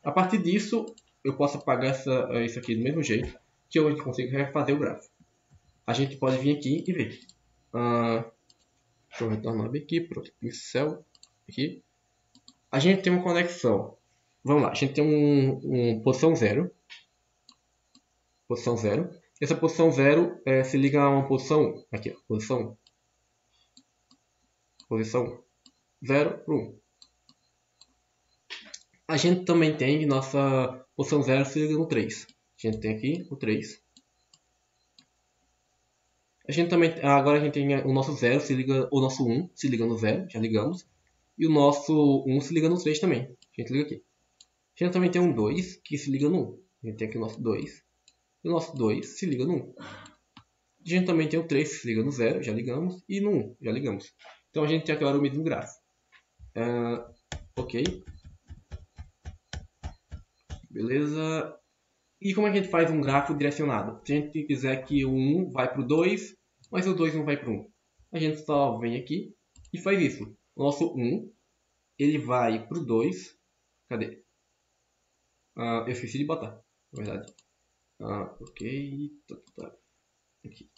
A partir disso, eu posso apagar isso aqui do mesmo jeito. Que eu consigo refazer o gráfico. A gente pode vir aqui e ver. Deixa eu retornar aqui. Pronto. Pincel. Aqui. A gente tem uma conexão. Vamos lá. A gente tem uma posição 0. Posição 0. Essa posição 0 se liga a uma posição 1. Aqui, ó, posição 1. Posição 0 para 1. A gente também tem nossa posição 0 se liga no 3. A gente tem aqui o 3. A gente também, agora a gente tem o nosso 0 se liga, o nosso 1 se liga no 0, já ligamos. E o nosso 1 se liga no 3 também. A gente liga aqui. A gente também tem um 2 que se liga no 1. A gente tem aqui o nosso 2. E o nosso 2 se liga no 1. A gente também tem o 3 que se liga no 0, já ligamos. E no 1, já ligamos. Então a gente tem agora o mesmo grafo. Ok. Beleza. E como é que a gente faz um grafo direcionado? Se a gente quiser que o 1 vai para o 2, mas o 2 não vai para o 1. A gente só vem aqui e faz isso. O nosso 1, ele vai para o 2. Cadê? Eu esqueci de botar, na verdade. Ok. Aqui.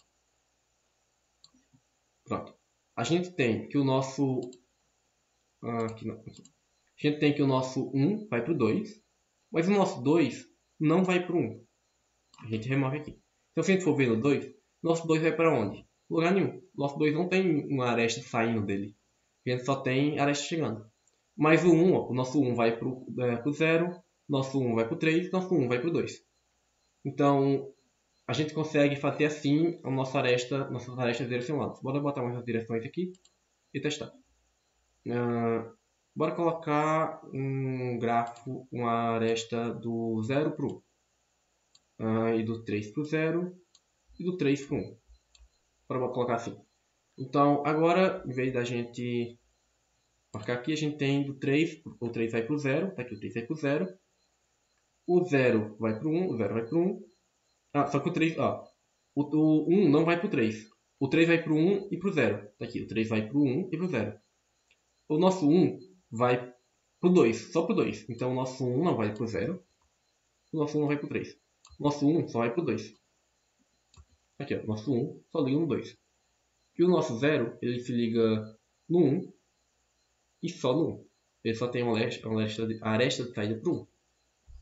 Pronto. A gente tem que o nosso... aqui não. Aqui. A gente tem que o nosso 1 vai para o 2. Mas o nosso 2 não vai para o 1. A gente remove aqui. Então se a gente for ver no 2, nosso 2 vai para onde? Lugar nenhum. Nosso 2 não tem uma aresta saindo dele. A gente só tem aresta chegando. Mas o 1, ó, o nosso 1 vai para o 0, nosso 1 vai para o 3, nosso 1 vai para o 2. Então, a gente consegue fazer assim a nossas arestas direcionadas. Bora botar umas direções aqui e testar. Bora colocar um grafo, uma aresta do 0 para o 1. E do 3 para o 0 e do 3 para o 1. Bora colocar assim. Então, agora, em vez da gente marcar aqui, a gente tem do 3, o 3 vai para o 0, tá aqui o 3 vai para o 0, o 0 vai para o 1, o 0 vai para o 1, só que o 3, o 1 não vai para o 3, o 3 vai para o 1 e para o 0, tá aqui, o 3 vai para o 1 e para o 0. O nosso 1 vai para o 2, só para o 2, então o nosso 1 não vai para o 0, o nosso 1 não vai para o 3, o nosso 1 só vai para o 2. Aqui, ó, o nosso 1 só liga no 2. E o nosso 0, ele se liga no 1 e só no 1. Ele só tem uma aresta de saída para o 1.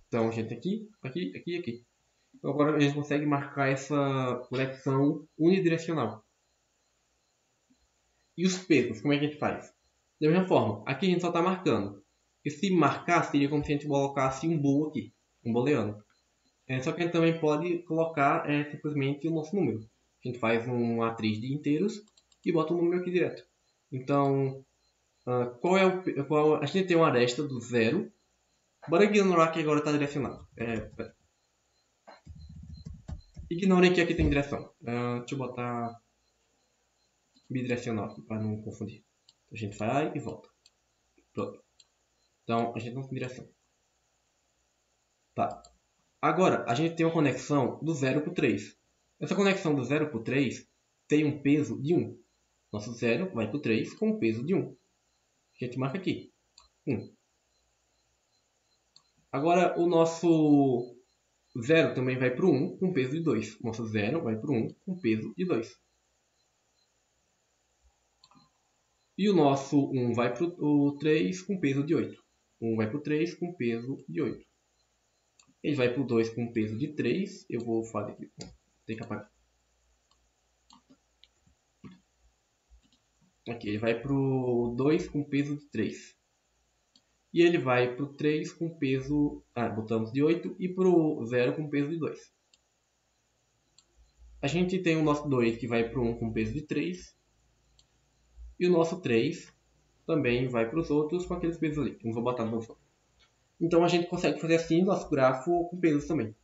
Então a gente tem aqui, aqui, aqui e aqui. Então agora a gente consegue marcar essa conexão unidirecional. E os pesos, como é que a gente faz? Da mesma forma, aqui a gente só está marcando. E se marcar, seria como se a gente colocasse um bool aqui, um booleano. Só que a gente também pode colocar simplesmente o nosso número. A gente faz uma matriz de inteiros e bota o número aqui direto. Então, a gente tem uma aresta do 0. Bora ignorar que agora está direcionado. Ignorem que aqui tem direção. Deixa eu botar bidirecional para não confundir. A gente vai e volta. Pronto. Então, a gente não tem direção. Tá. Agora, a gente tem uma conexão do 0 para o 3. Essa conexão do 0 para o 3 tem um peso de 1. Nosso 0 vai para o 3 com um peso de 1. A gente marca aqui. 1. Agora, o nosso 0 também vai para o 1 com peso de 2. Nosso 0 vai para o 1 com peso de 2. E o nosso 1 vai para o 3 com peso de 8. 1 vai para o 3 com peso de 8. Ele vai para o 2 com peso de 3. Eu vou fazer aqui. Tem que apagar. Aqui, ele vai para o 2 com peso de 3. E ele vai para o 3 com peso... botamos de 8. E para o 0 com peso de 2. A gente tem o nosso 2 que vai para o 1 com peso de 3. E o nosso 3 também vai para os outros com aqueles pesos ali. Não vou botar no função. Então a gente consegue fazer assim nosso grafo com pesos também.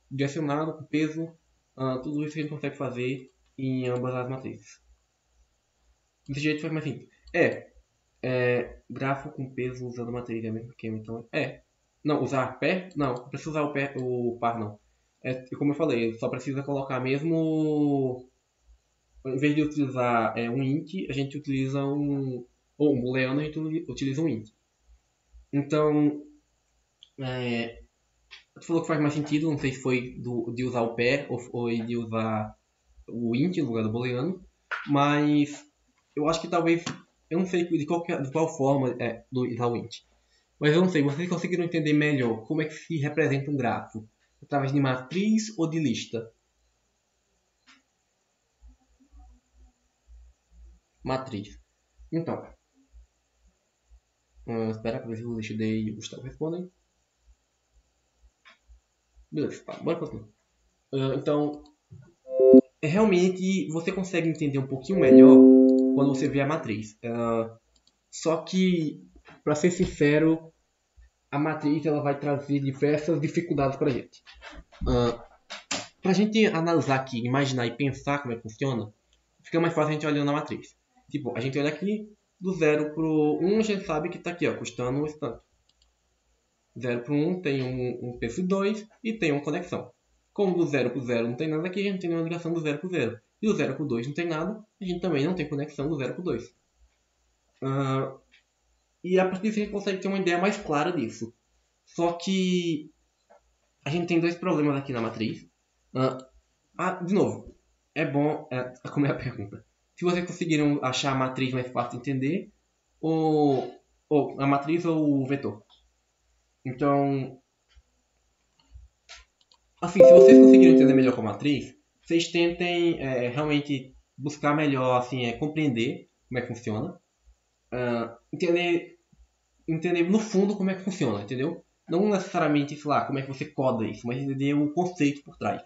Direcionado, com peso. Tudo isso a gente consegue fazer em ambas as matrizes. Desse jeito foi mais simples. Grafo com peso usando matriz é mesmo esquema, então não, usar pé? Não precisa usar o par não. Como eu falei, só precisa colocar mesmo. Em vez de utilizar um int, a gente utiliza um booleano, a gente utiliza um int. Então, tu falou que faz mais sentido, não sei se foi de usar o pé ou de usar o int no lugar do booleano, mas eu acho que talvez, eu não sei de qual forma do usar o int, mas eu não sei, vocês conseguiram entender melhor como é que se representa um grafo? Através de matriz ou de lista? Matriz. Então, espera para ver se o Lixidei e o Gustavo respondem. Beleza, tá, bora continuar. Então, realmente você consegue entender um pouquinho melhor quando você vê a matriz. Só que, para ser sincero, a matriz ela vai trazer diversas dificuldades para a gente. Para a gente analisar aqui, imaginar e pensar como é que funciona, fica mais fácil a gente olhando na matriz. Tipo, a gente olha aqui, do 0 para o 1, a gente sabe que está aqui, ó, custando esse tanto. 0 para o 1 tem um preço 2 e tem uma conexão. Como do 0 para o 0 não tem nada aqui, a gente tem uma ligação do 0 para o 0. E do 0 para o 2 não tem nada, a gente também não tem conexão do 0 para o 2. E a partir disso a gente consegue ter uma ideia mais clara disso. Só que a gente tem dois problemas aqui na matriz. De novo, é bom... como é a pergunta? Se vocês conseguiram achar a matriz mais fácil de entender, ou a matriz ou o vetor. Então, assim, se vocês conseguiram entender melhor com a matriz, vocês tentem realmente buscar melhor, assim, compreender como é que funciona. Entender no fundo como é que funciona, entendeu? Não necessariamente, sei lá, como é que você coda isso, mas entender o conceito por trás,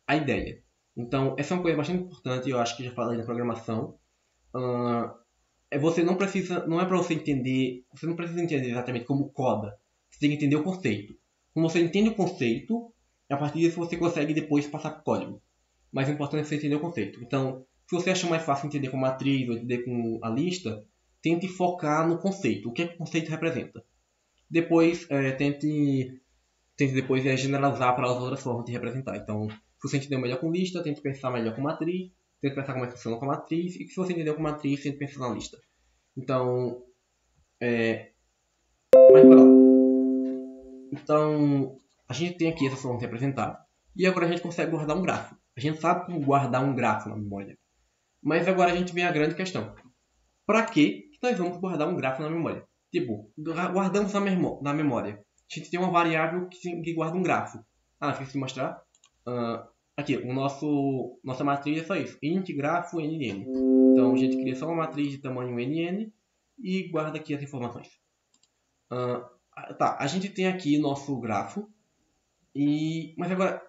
a ideia. Então, essa é uma coisa bastante importante, eu acho que já falei na programação. Você não precisa, não é para você entender, você não precisa entender exatamente como coda, você tem que entender o conceito. Quando você entende o conceito, a partir disso você consegue depois passar para o código. Mas o importante é você entender o conceito. Então, se você acha mais fácil entender com matriz ou entender com a lista, tente focar no conceito. O que é que o conceito representa? Depois, tente depois generalizar para as outras formas de representar. Então, se você entendeu melhor com lista, tente pensar melhor com matriz, tente pensar como é que funciona com matriz, e se você entendeu com matriz, tente pensar na lista. Então, mas bora lá. Então, a gente tem aqui essa forma de representar, e agora a gente consegue guardar um grafo. A gente sabe como guardar um grafo na memória. Mas agora a gente vem a grande questão. Para que nós vamos guardar um grafo na memória? Tipo, guardamos na memória. A gente tem uma variável que guarda um grafo. Esqueci de mostrar. Aqui, nossa matriz é só isso. Int grafo nn. Então a gente cria só uma matriz de tamanho nn e guarda aqui as informações. A gente tem aqui nosso grafo. Mas agora,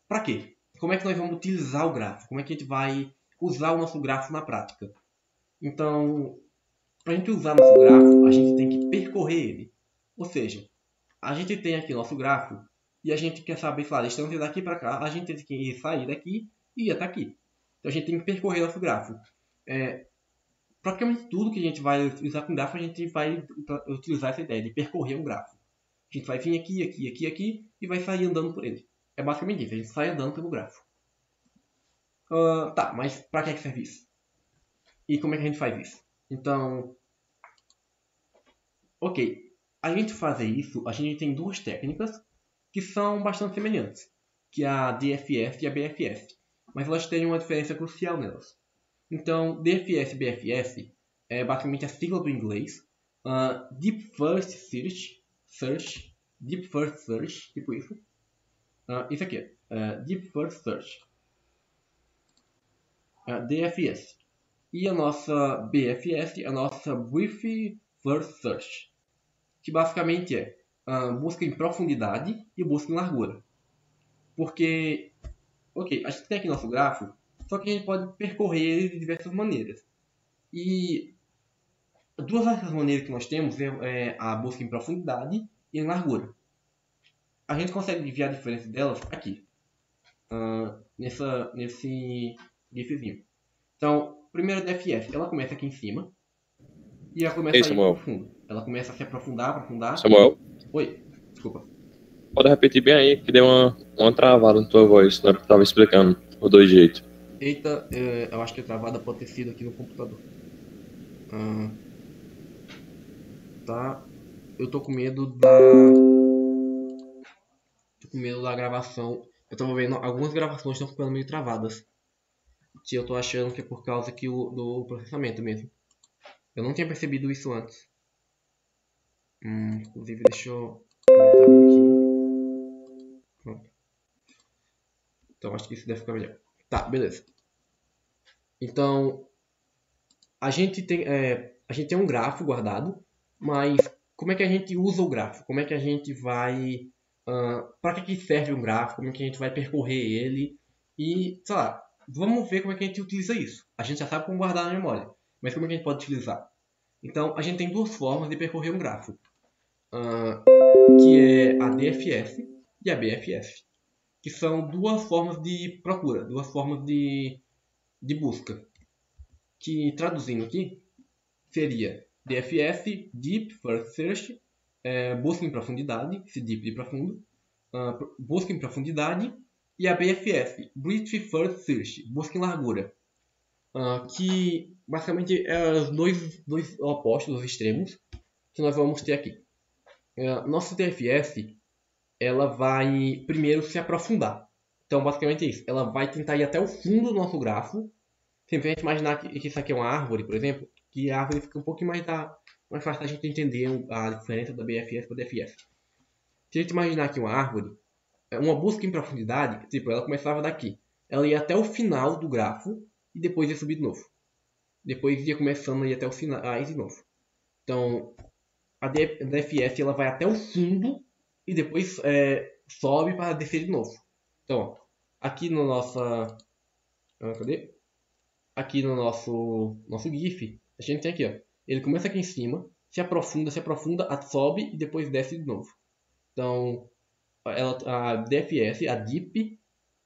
para quê? Como é que nós vamos utilizar o grafo? Como é que a gente vai usar o nosso grafo na prática? Então, para a gente usar nosso grafo, a gente tem que percorrer ele. Ou seja, a gente tem aqui nosso grafo e a gente quer saber, claro, estamos daqui para cá, a gente tem que sair daqui e ir até aqui. Então a gente tem que percorrer nosso grafo. Praticamente tudo que a gente vai utilizar com grafo, a gente vai utilizar essa ideia de percorrer um grafo. A gente vai vir aqui, aqui, aqui, aqui e vai sair andando por ele. É basicamente isso, a gente sai andando pelo grafo. Mas para que serve isso? E como é que a gente faz isso? Então, ok, a gente fazer isso, a gente tem duas técnicas que são bastante semelhantes, que é a DFS e a BFS, mas elas têm uma diferença crucial nelas. Então, DFS e BFS é basicamente a sigla do inglês, Deep First Search, Deep First Search, tipo isso. Isso aqui é Deep First Search, DFS. E a nossa BFS é a nossa Brief First Search, que basicamente é busca em profundidade e busca em largura. Porque, ok, a gente tem aqui nosso grafo, só que a gente pode percorrer ele de diversas maneiras. E duas dessas maneiras que nós temos é a busca em profundidade e em largura. A gente consegue ver a diferença delas aqui, nesse gifzinho. Então, primeiro a DFS, ela começa aqui em cima e ela começa a ir para o fundo. Ela começa a se aprofundar. Samuel? Oi, desculpa. Pode repetir bem aí, que deu uma travada na tua voz na hora que eu tava explicando os dois jeitos. Eita, eu acho que a travada pode ter sido aqui no computador. Tá. Eu tô com medo da gravação. Eu tava vendo algumas gravações estão ficando meio travadas. Que eu tô achando que é por causa do processamento mesmo. Eu não tinha percebido isso antes. Inclusive, deixa eu aumentar aqui. Pronto. Então, acho que isso deve ficar melhor. Tá, beleza. Então, a gente tem um grafo guardado, mas como é que a gente usa o grafo? Como é que a gente vai... para que serve um grafo? Como é que a gente vai percorrer ele? E, sei lá, vamos ver como é que a gente utiliza isso. A gente já sabe como guardar na memória, mas como é que a gente pode utilizar? Então, a gente tem duas formas de percorrer um grafo. que é a DFS e a BFS, que são duas formas de procura, duas formas de busca, que traduzindo aqui seria DFS, Deep First Search, busca em profundidade, esse deep de profundo, busca em profundidade, e a BFS, Breadth First Search, busca em largura, que basicamente é os dois opostos, os extremos, que nós vamos ter aqui. Nossa DFS, ela vai primeiro se aprofundar. Então, basicamente é isso. Ela vai tentar ir até o fundo do nosso grafo. Sempre a gente imaginar que isso aqui é uma árvore, por exemplo, que a árvore fica um pouquinho mais fácil da gente entender a diferença da BFS para a DFS. Se a gente imaginar aqui uma árvore, uma busca em profundidade, tipo, ela começava daqui. Ela ia até o final do grafo e depois ia subir de novo. Depois ia começando a ir até o final de novo. Então, a DFS ela vai até o fundo e depois sobe para descer de novo. Então, ó, aqui no nossa, cadê? Aqui no nosso GIF, a gente tem aqui, ó. Ele começa aqui em cima, se aprofunda, sobe e depois desce de novo. Então, a DFS, a Deep,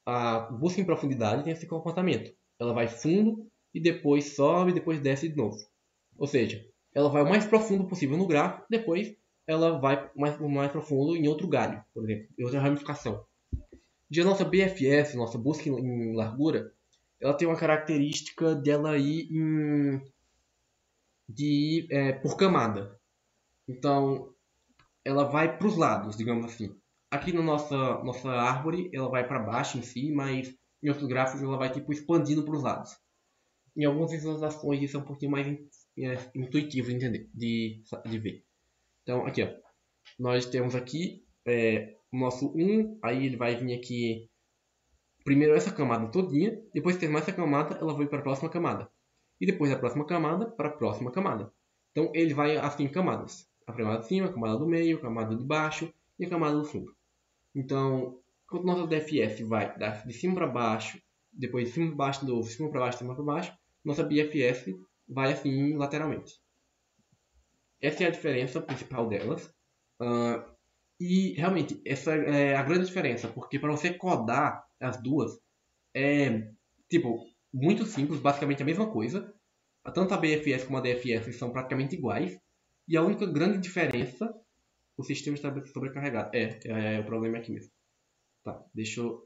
a busca em profundidade tem esse comportamento. Ela vai fundo e depois sobe e depois desce de novo. Ou seja, ela vai o mais profundo possível no grafo, depois ela vai mais profundo em outro galho, por exemplo, em outra ramificação. Já a nossa BFS, nossa busca em largura, ela tem uma característica dela ir por camada. Então, ela vai para os lados, digamos assim. Aqui na nossa árvore, ela vai para baixo em si, mas em outros gráficos ela vai tipo expandindo para os lados. Em algumas visualizações isso é um pouquinho mais intuitivo de entender, de ver. Então, aqui, ó, nós temos aqui o nosso 1, aí ele vai vir aqui, primeiro essa camada todinha, depois que terminar essa camada, ela vai para a próxima camada. E depois da próxima camada, para a próxima camada. Então, ele vai assim em camadas. A camada de cima, a camada do meio, a camada de baixo e a camada do fundo. Então, quando nossa DFS vai de cima para baixo, depois de cima para baixo de novo, de cima para baixo, de cima para baixo, nossa BFS vai assim lateralmente. Essa é a diferença principal delas. E realmente, essa é a grande diferença, porque para você codar as duas é tipo muito simples, basicamente a mesma coisa. Tanto a BFS como a DFS são praticamente iguais. E a única grande diferença, o sistema está sobrecarregado. O problema é aqui mesmo. Tá,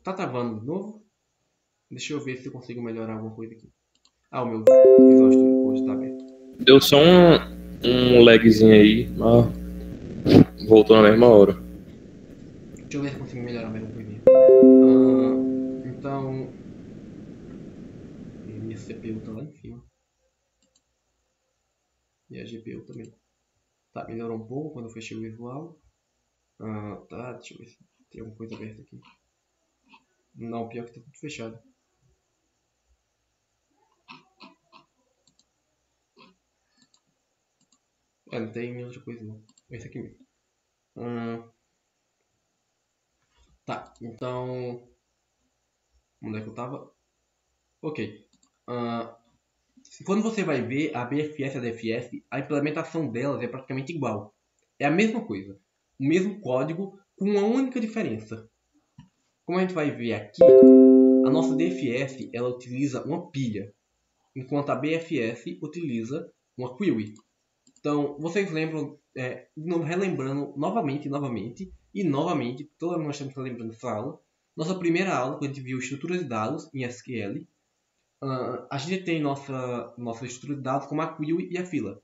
tá travando de novo? Deixa eu ver se eu consigo melhorar alguma coisa aqui. O meu Visual Studio Code está aberto. Deu só um lagzinho aí, mas voltou na mesma hora. Deixa eu ver se eu consigo melhorar mais uma coisinha. Então, minha CPU tá lá em cima. E a GPU também. Tá, melhorou um pouco quando eu fechei o visual. Tá, deixa eu ver se tem alguma coisa aberta aqui. Não, pior que tá tudo fechado. Não tem outra coisa não. É esse aqui mesmo. Tá, então... Onde é que eu tava? Ok. Quando você vai ver a BFS e a DFS, a implementação delas é praticamente igual. É a mesma coisa. O mesmo código, com uma única diferença. Como a gente vai ver aqui, a nossa DFS ela utiliza uma pilha, enquanto a BFS utiliza uma query. Então, vocês lembram, relembrando novamente, toda nós estamos lembrando dessa aula. Nossa primeira aula, quando a gente viu estruturas de dados em SQL, a gente tem nossa estrutura de dados como a query e a fila.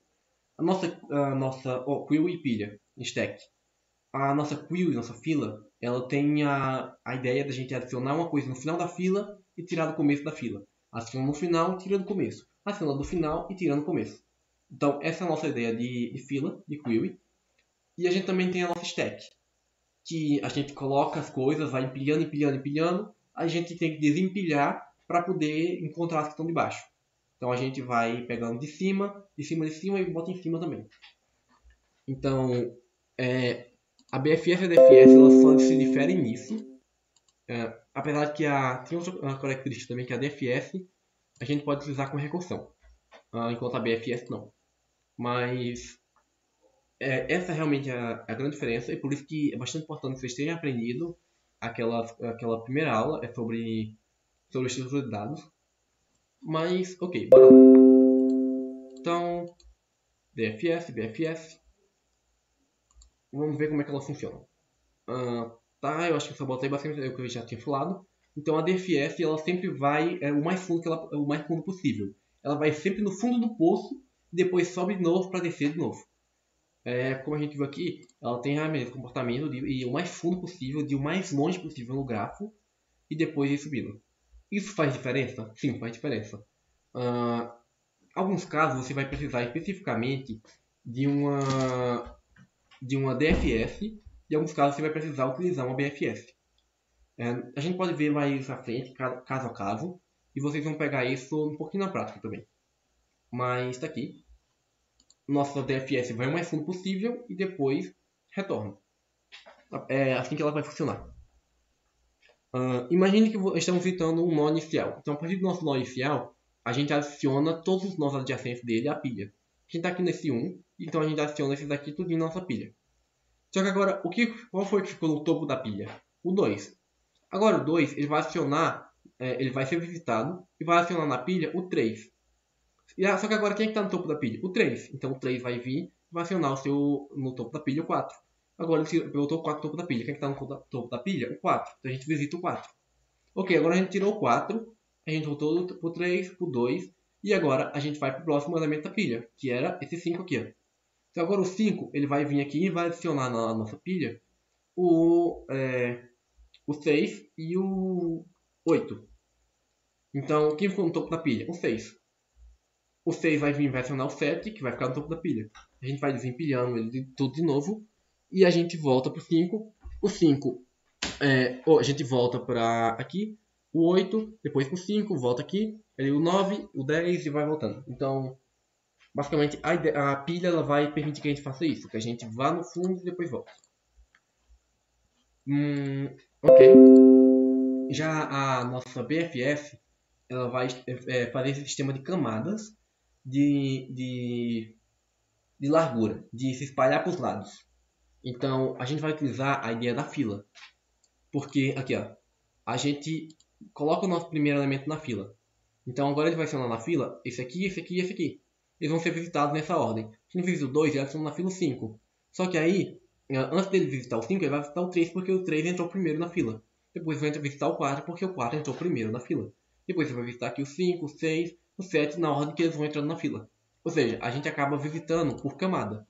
A nossa query e pilha, stack. A nossa query, nossa fila, ela tem a ideia da gente adicionar uma coisa no final da fila e tirar do começo da fila. Adiciona no final e tira do começo. Adiciona do final e tira no começo. Então, essa é a nossa ideia de fila, de query. E a gente também tem a nossa stack, que a gente coloca as coisas, vai empilhando. A gente tem que desempilhar para poder encontrar as que estão de baixo. Então, a gente vai pegando de cima e bota em cima também. Então, a BFS e a DFS elas só se diferem nisso. Apesar de que tem outra característica também, que a DFS a gente pode utilizar com recursão, enquanto a BFS não. Mas essa realmente é a grande diferença, e por isso que é bastante importante vocês terem aprendido aquela primeira aula sobre estrutura de dados. Mas, ok, bora lá. Então, BFS. Vamos ver como é que ela funciona. Tá, eu acho que eu só botei bastante o que eu já tinha falado. Então a DFS ela sempre vai o mais fundo possível. Ela vai sempre no fundo do poço e depois sobe de novo para descer de novo. Como a gente viu aqui, ela tem realmente o comportamento de ir o mais fundo possível, de ir o mais longe possível no grafo e depois ir subindo. Isso faz diferença? Sim, faz diferença. Alguns casos você vai precisar especificamente de uma DFS e em alguns casos você vai precisar utilizar uma BFS. A gente pode ver mais à frente, caso a caso, e vocês vão pegar isso um pouquinho na prática também. Mas está aqui. Nossa DFS vai o mais fundo possível e depois retorna. É assim que ela vai funcionar. Imagine que estamos visitando um nó inicial. Então, a partir do nosso nó inicial, a gente adiciona todos os nós adjacentes dele à pilha. A gente está aqui nesse 1, então a gente adiciona esses daqui tudo em nossa pilha. Só que agora, qual foi que ficou no topo da pilha? O 2. Agora o 2, ele vai acionar, ele vai ser visitado e vai acionar na pilha o 3. Só que agora quem é que está no topo da pilha? O 3. Então o 3 vai vir e vai acionar no topo da pilha o 4. Agora ele botou o 4 no topo da pilha. Quem é que está no topo da pilha? O 4. Então a gente visita o 4. Ok, agora a gente tirou o 4, a gente voltou para o 3, para o 2, e agora a gente vai para o próximo elemento da pilha, que era esse 5 aqui. Ó. Então agora o 5, ele vai vir aqui e vai adicionar na nossa pilha o 6 e o 8. Então, quem ficou no topo da pilha? O 6. O 6 vai vir e vai acionar o 7, que vai ficar no topo da pilha. A gente vai desempilhando ele tudo de novo. E a gente volta para o 5. O 5, a gente volta para aqui. O 8, depois para o 5, volta aqui. Aí o 9, o 10 e vai voltando. Então, basicamente, a pilha ela vai permitir que a gente faça isso. Que a gente vá no fundo e depois volta. Ok. Já a nossa BFS, ela vai fazer esse sistema de camadas de largura, de se espalhar para os lados. Então, a gente vai utilizar a ideia da fila. Porque, aqui, ó, a gente coloca o nosso primeiro elemento na fila. Então, agora ele vai acionar na fila esse aqui, esse aqui e esse aqui. Eles vão ser visitados nessa ordem. Se ele visita o 2, ele adiciona na fila o 5. Só que aí, antes dele visitar o 5, ele vai visitar o 3 porque o 3 entrou primeiro na fila. Depois vai visitar o 4 porque o 4 entrou primeiro na fila. Depois você vai visitar aqui o 5, o 6, o 7 na ordem que eles vão entrando na fila. Ou seja, a gente acaba visitando por camada.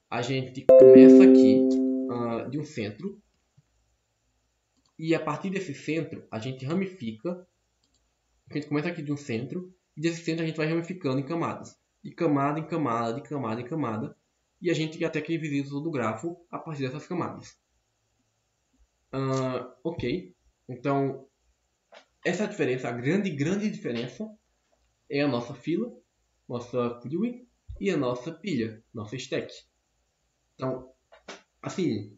A gente começa aqui de um centro. E a partir desse centro, a gente ramifica. A gente começa aqui de um centro. E desse centro a gente vai ramificando em camadas. De camada em camada, de camada em camada. E a gente até que visita todo o grafo a partir dessas camadas. Ok. Então, essa diferença, a grande diferença, é a nossa fila, nossa queue e a nossa pilha, nossa stack. Então, assim,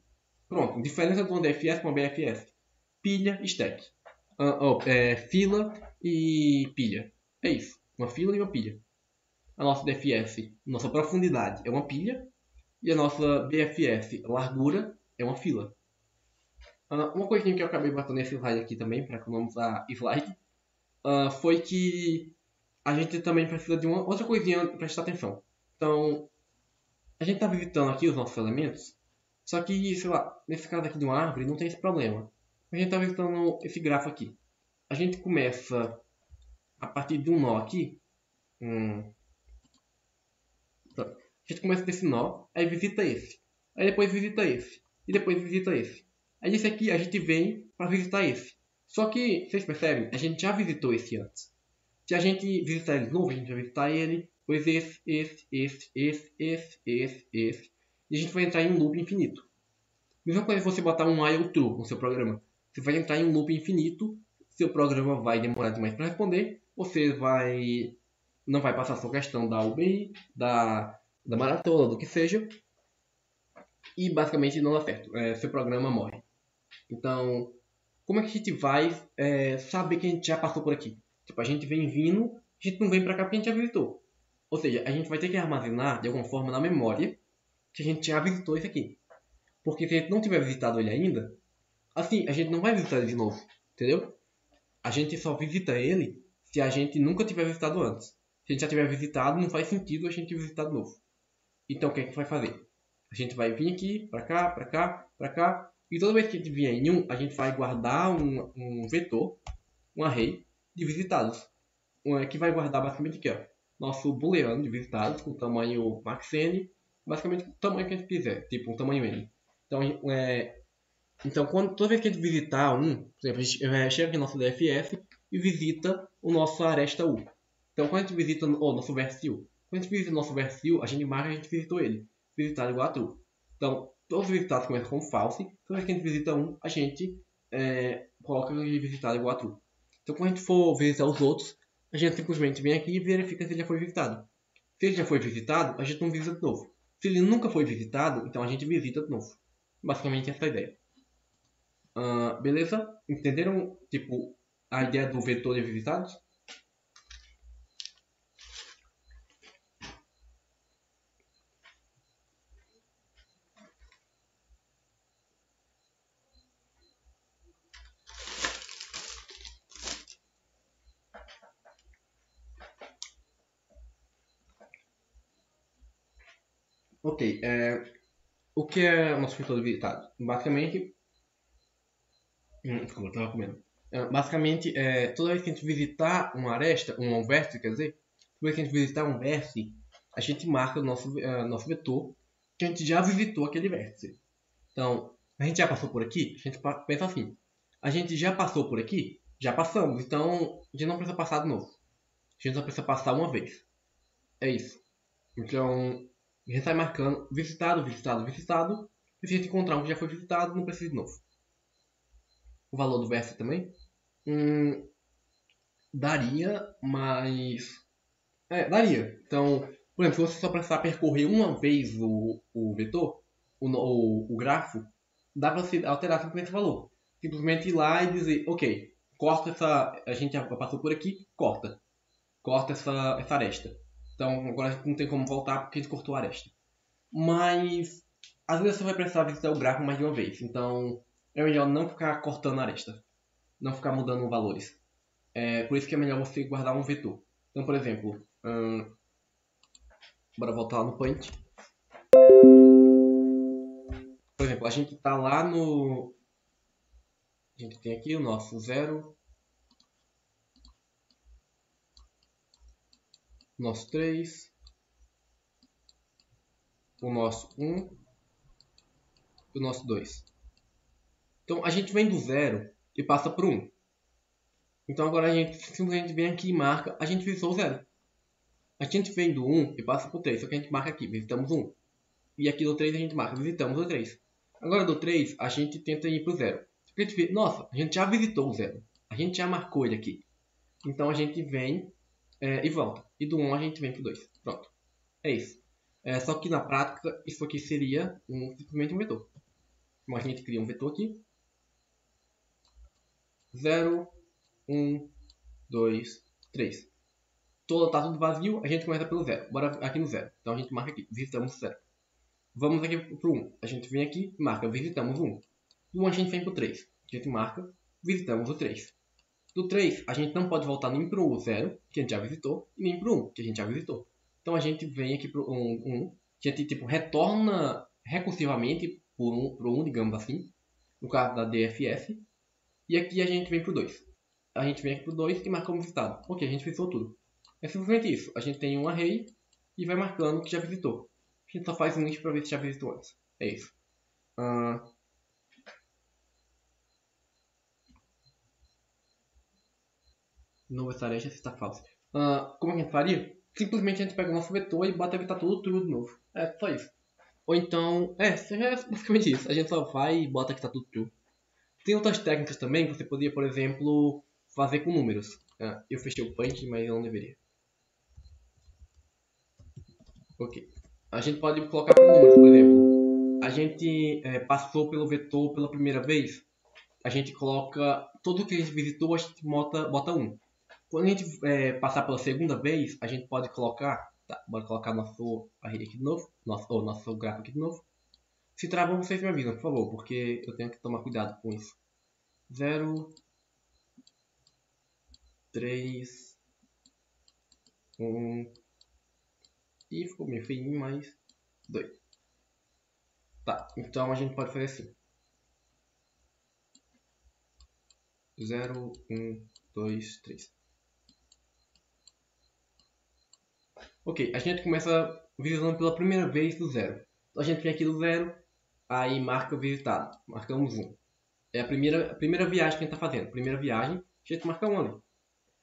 pronto. Diferença de uma DFS para uma BFS. Pilha, stack. Fila e pilha. É isso. Uma fila e uma pilha. A nossa DFS, nossa profundidade, é uma pilha. E a nossa BFS, largura, é uma fila. Uma coisinha que eu acabei batendo nesse slide aqui também, para economizar slide, foi que a gente também precisa de uma outra coisinha para prestar atenção. Então, a gente está visitando aqui os nossos elementos, só que, sei lá, nesse caso aqui de uma árvore não tem esse problema. A gente está visitando esse grafo aqui. A gente começa a partir de um nó aqui. A gente começa desse nó, aí visita esse. Aí depois visita esse. E depois visita esse. Aí esse aqui a gente vem para visitar esse. Só que, vocês percebem, a gente já visitou esse antes. Se a gente visitar ele de novo, a gente vai visitar ele, depois esse. E a gente vai entrar em um loop infinito. Mesma coisa se você botar um while true no seu programa. Você vai entrar em um loop infinito, seu programa vai demorar demais para responder, você não vai passar a sua questão da UBI, da maratona, do que seja, e basicamente não dá certo. Seu programa morre. Então, como é que a gente vai saber que a gente já passou por aqui? Tipo, a gente vem vindo, a gente não vem para cá porque a gente já visitou. Ou seja, a gente vai ter que armazenar de alguma forma na memória que a gente já visitou esse aqui. Porque se a gente não tiver visitado ele ainda, assim, a gente não vai visitar ele de novo, entendeu? A gente só visita ele se a gente nunca tiver visitado antes. Se a gente já tiver visitado, não faz sentido a gente visitar de novo. Então o que é que a gente vai fazer? A gente vai vir aqui, pra cá, pra cá, pra cá. E toda vez que a gente vier em um, a gente vai guardar um vetor, um array de visitados. Que vai guardar basicamente aqui, ó, nosso booleano de visitados com tamanho maxn, basicamente o tamanho que a gente quiser, tipo um tamanho n. Então toda vez que a gente visitar um, por exemplo, a gente chega aqui no nosso DFS e visita o nosso aresta u. Então quando a gente visita o nosso vertice u, quando a gente visita o nosso vertice u, a gente marca que a gente visitou ele. Visitado igual a true. Então todos os visitados começam com false. Toda vez que a gente visita um, a gente coloca que visitado igual a true. Então quando a gente for visitar os outros, a gente simplesmente vem aqui e verifica se ele já foi visitado. Se ele já foi visitado, a gente não visita de novo. Se ele nunca foi visitado, então a gente visita de novo. Basicamente essa é a ideia. Beleza? Entenderam, tipo, a ideia do vetor de visitados? Ok, o que é o nosso vetor de visitados? Basicamente, desculpa, eu tava comendo. Basicamente, toda vez que a gente visitar uma aresta, um vértice, quer dizer, toda vez que a gente visitar um vértice, a gente marca o nosso vetor, que a gente já visitou aquele vértice. Então, a gente já passou por aqui? A gente pensa assim. A gente já passou por aqui? Já passamos. Então, a gente não precisa passar de novo. A gente só precisa passar uma vez. É isso. Então, a gente vai marcando visitado, visitado, visitado. E se a gente encontrar um que já foi visitado, não precisa de novo. O valor do vértice também? Daria, mas... daria. Então, por exemplo, se você só precisar percorrer uma vez o vetor, o grafo, dá para você alterar simplesmente o valor. Simplesmente ir lá e dizer, ok, corta essa... A gente já passou por aqui, corta. Corta essa aresta. Então, agora a gente não tem como voltar porque a gente cortou a aresta. Mas, às vezes você vai precisar visitar o grafo mais de uma vez. Então, é melhor não ficar cortando a aresta. Não ficar mudando valores. Por isso que é melhor você guardar um vetor. Então, por exemplo, bora voltar lá no point. Por exemplo, a gente está lá no... A gente tem aqui o nosso 0, o nosso 3, o nosso 1 e o nosso 2. Então, a gente vem do 0 e passa para o 1. Então, agora a gente simplesmente vem aqui e marca, a gente visitou o 0. A gente vem do 1 e passa para o 3, só que a gente marca aqui, visitamos o 1. E aqui do 3 a gente marca, visitamos o 3. Agora do 3, a gente tenta ir para o 0. Só que a gente vê, nossa, a gente já visitou o 0. A gente já marcou ele aqui. Então a gente vem e volta. E do 1 a gente vem para o 2. Pronto. É isso. Só que na prática, isso aqui seria simplesmente um vetor. Então a gente cria um vetor aqui. 0, 1, 2, 3. Tá tudo vazio, a gente começa pelo 0. Bora aqui no 0. Então a gente marca aqui, visitamos o 0. Vamos aqui para o 1. A gente vem aqui e marca, visitamos o 1. Do 1 a gente vem para o 3. A gente marca, visitamos o 3. Do 3, a gente não pode voltar nem para o 0, que a gente já visitou, e nem para o 1, que a gente já visitou. Então a gente vem aqui para o 1, a gente tipo, retorna recursivamente para o 1, digamos assim, no caso da DFS, e aqui a gente vem para o 2. A gente vem aqui para o 2 e marca como visitado. Ok, a gente visitou tudo. É simplesmente isso. A gente tem um array e vai marcando que já visitou. A gente só faz um if para ver se já visitou antes. É isso. Novo essa aresta se está falso. Como é que a gente faria? Simplesmente a gente pega o nosso vetor e bota evitar tudo true de novo. É só isso. Ou então, é basicamente isso. A gente só vai e bota que está tudo true. Tem outras técnicas também que você poderia, por exemplo, fazer com números. Eu fechei o punch, mas eu não deveria. Ok. A gente pode colocar com números, por exemplo. A gente passou pelo vetor pela primeira vez. A gente coloca tudo que a gente visitou, a gente bota 1. Quando a gente passar pela segunda vez, a gente pode colocar Tá, bora colocar nosso array aqui de novo. Nosso gráfico aqui de novo. Se travou, vocês me avisam, por favor, porque eu tenho que tomar cuidado com isso. 0, 3, 1. E ficou meio feinho, mas 2. Tá, então a gente pode fazer assim. 0, 1, 2, 3. Ok, a gente começa visitando pela primeira vez do 0. Então a gente vem aqui do 0, aí marca visitado. Marcamos 1. É a primeira viagem que a gente está fazendo. Primeira viagem, a gente marca 1 ali.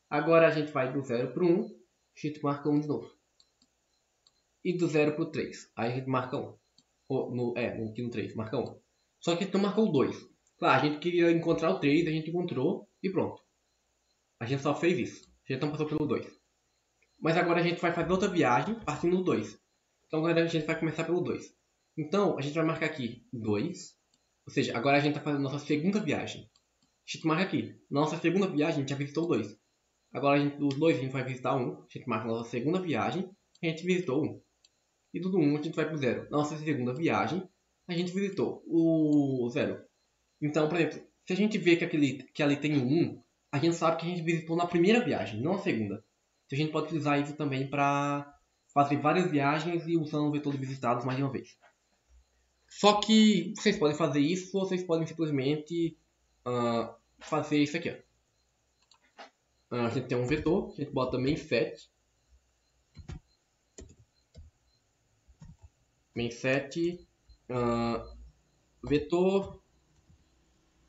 Agora a gente vai do 0 para o 1, a gente marca 1 de novo. E do 0 para o 3, aí a gente marca 1. Aqui no 3, marca 1. Só que a gente não marcou o 2. Claro, a gente queria encontrar o 3, a gente encontrou e pronto. A gente só fez isso. A gente não passou pelo 2. Mas agora a gente vai fazer outra viagem partindo do 2. Então agora a gente vai começar pelo 2. Então a gente vai marcar aqui 2. Ou seja, agora a gente está fazendo nossa segunda viagem. A gente marca aqui. Nossa segunda viagem a gente já visitou o 2. Agora dos 2 a gente vai visitar 1. A gente marca nossa segunda viagem. A gente visitou 1. E do 1 a gente vai para o 0. Nossa segunda viagem a gente visitou o 0. Então, por exemplo, se a gente vê que ali tem o 1, a gente sabe que a gente visitou na primeira viagem, não na segunda. Então, a gente pode utilizar isso também para fazer várias viagens e usando o vetor de visitados mais de uma vez. Só que vocês podem fazer isso ou vocês podem simplesmente fazer isso aqui. A gente tem um vetor, a gente bota main_set. Main_set vetor.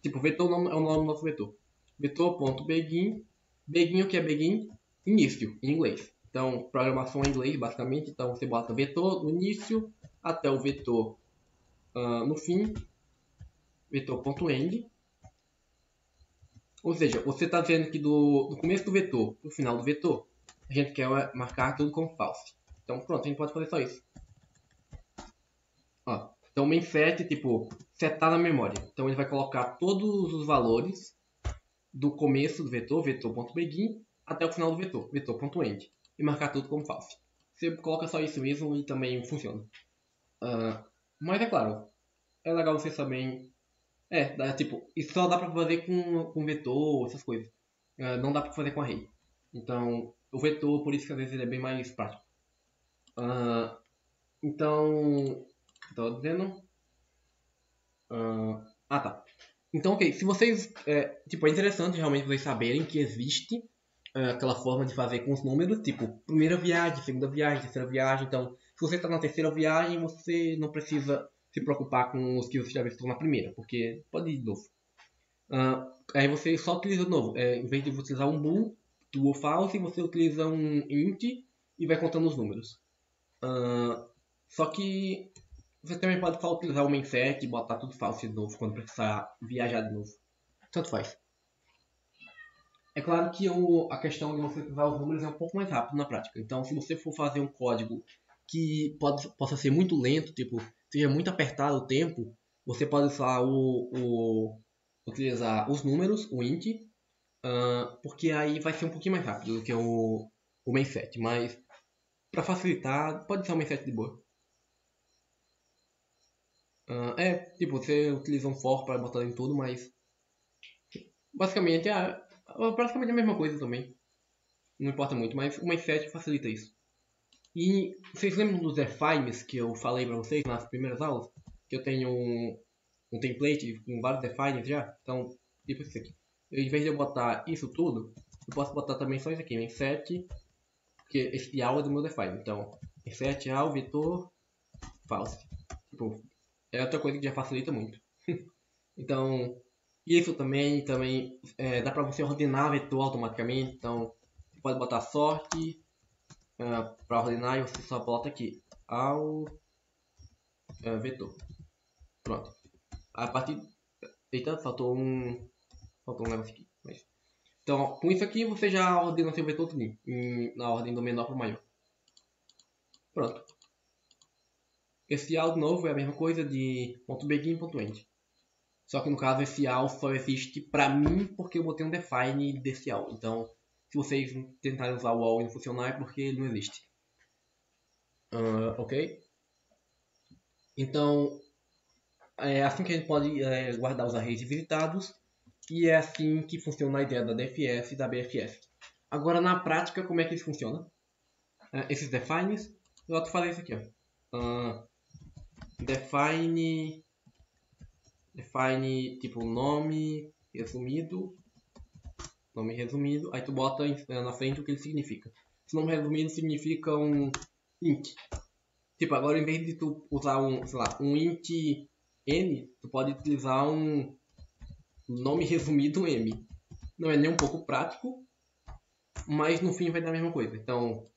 Tipo, vetor é o nome do nosso vetor. Vetor.begin. Begin, o que é begin? Início, em inglês. Então, programação em inglês, basicamente. Então, você bota vetor no início até o vetor no fim. Vetor.end. Ou seja, você está dizendo que do começo do vetor para o final do vetor, a gente quer marcar tudo como false. Então, pronto, a gente pode fazer só isso. Então, o main_set, tipo, setar na memória. Então, ele vai colocar todos os valores do começo do vetor, vetor.begin, até o final do vetor, vetor.end, e marcar tudo como false. Você coloca só isso mesmo e também funciona. Mas é claro, é legal você também... tipo, isso só dá pra fazer com vetor, essas coisas. Não dá pra fazer com array. Então, o vetor, por isso que às vezes ele é bem mais prático. Então... Estava dizendo... tá. Então, ok. Se vocês... é interessante realmente vocês saberem que existe aquela forma de fazer com os números. Tipo, primeira viagem, segunda viagem, terceira viagem. Então, se você está na terceira viagem, você não precisa se preocupar com os que você já visitou na primeira. Porque pode ir de novo. Aí você só utiliza de novo. Em vez de utilizar um bool, true ou false, você utiliza um int e vai contando os números. Só que você também pode só utilizar o main_set e botar tudo false de novo quando precisar viajar de novo. Tanto faz. É claro que a questão de você utilizar os números é um pouco mais rápido na prática. Então, se você for fazer um código que possa ser muito lento, tipo, seja muito apertado o tempo, você pode usar utilizar os números, o int, porque aí vai ser um pouquinho mais rápido do que o main_set. Mas, para facilitar, pode ser o main_set de boa. Tipo, você utiliza um for para botar em tudo, mas basicamente é praticamente a mesma coisa também. Não importa muito, mas o main_set facilita isso. E vocês lembram dos defines que eu falei para vocês nas primeiras aulas? Que eu tenho um template com vários defines já? Então, tipo isso aqui. Em vez de eu botar isso tudo, eu posso botar também só isso aqui, main_set, porque esse all é do meu define. Então, main_set all vetor false. Tipo, é outra coisa que já facilita muito. Então, isso também dá para você ordenar vetor automaticamente. Então, você pode botar sorte para ordenar e você só bota aqui ao vetor. Pronto. A partir... Eita, faltou um negócio aqui. Então, com isso aqui você já ordena seu vetor tudo na ordem do menor para o maior. Pronto. Esse all novo é a mesma coisa de .begin e .end. Só que no caso esse all só existe para mim porque eu botei um define desse all. Então, se vocês tentarem usar o all e não funcionar é porque ele não existe. Ok? Então, é assim que a gente pode guardar os arrays de visitados e é assim que funciona a ideia da DFS e da BFS. Agora, na prática, como é que isso funciona? Esses defines, eu vou fazer isso aqui. Ó. Define tipo nome resumido, aí tu bota na frente o que ele significa. Esse nome resumido significa um int. Tipo, agora em vez de tu usar um int n, tu pode utilizar um nome resumido m. Não é nem um pouco prático, mas no fim vai dar a mesma coisa. Então,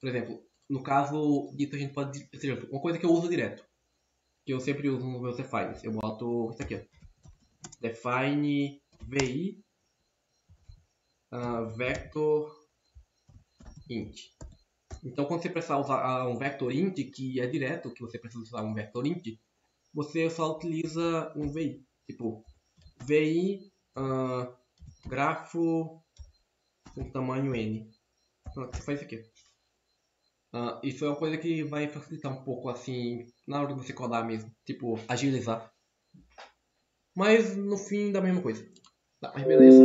por exemplo, no caso dito a gente pode, por exemplo, uma coisa que eu uso direto, que eu sempre uso no meu defines, eu boto isso aqui, ó. Define vi vector int. Então, quando você precisar usar um vector int, que é direto, que você precisa usar um vector int, você só utiliza um vi. Tipo, vi grafo com tamanho n. Pronto, você faz isso aqui. Isso é uma coisa que vai facilitar um pouco, assim, na hora de você codar mesmo. Tipo, agilizar. Mas, no fim, da mesma coisa. Tá, mas beleza.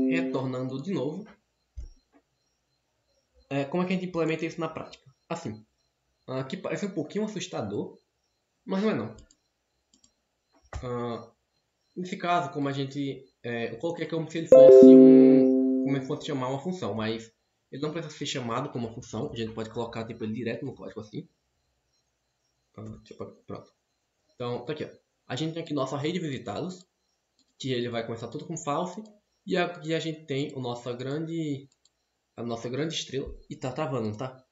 Retornando de novo. Como é que a gente implementa isso na prática? Assim. Aqui parece um pouquinho assustador, mas não é não. Nesse caso, como a gente... eu coloquei como se ele fosse como se fosse chamar uma função, mas ele não precisa ser chamado como uma função. A gente pode colocar tipo, ele direto no código assim. Pronto. Então, tá aqui. Ó. A gente tem aqui nosso array de visitados, que ele vai começar tudo com false. E aqui a gente tem a nossa grande estrela. E tá travando, não tá?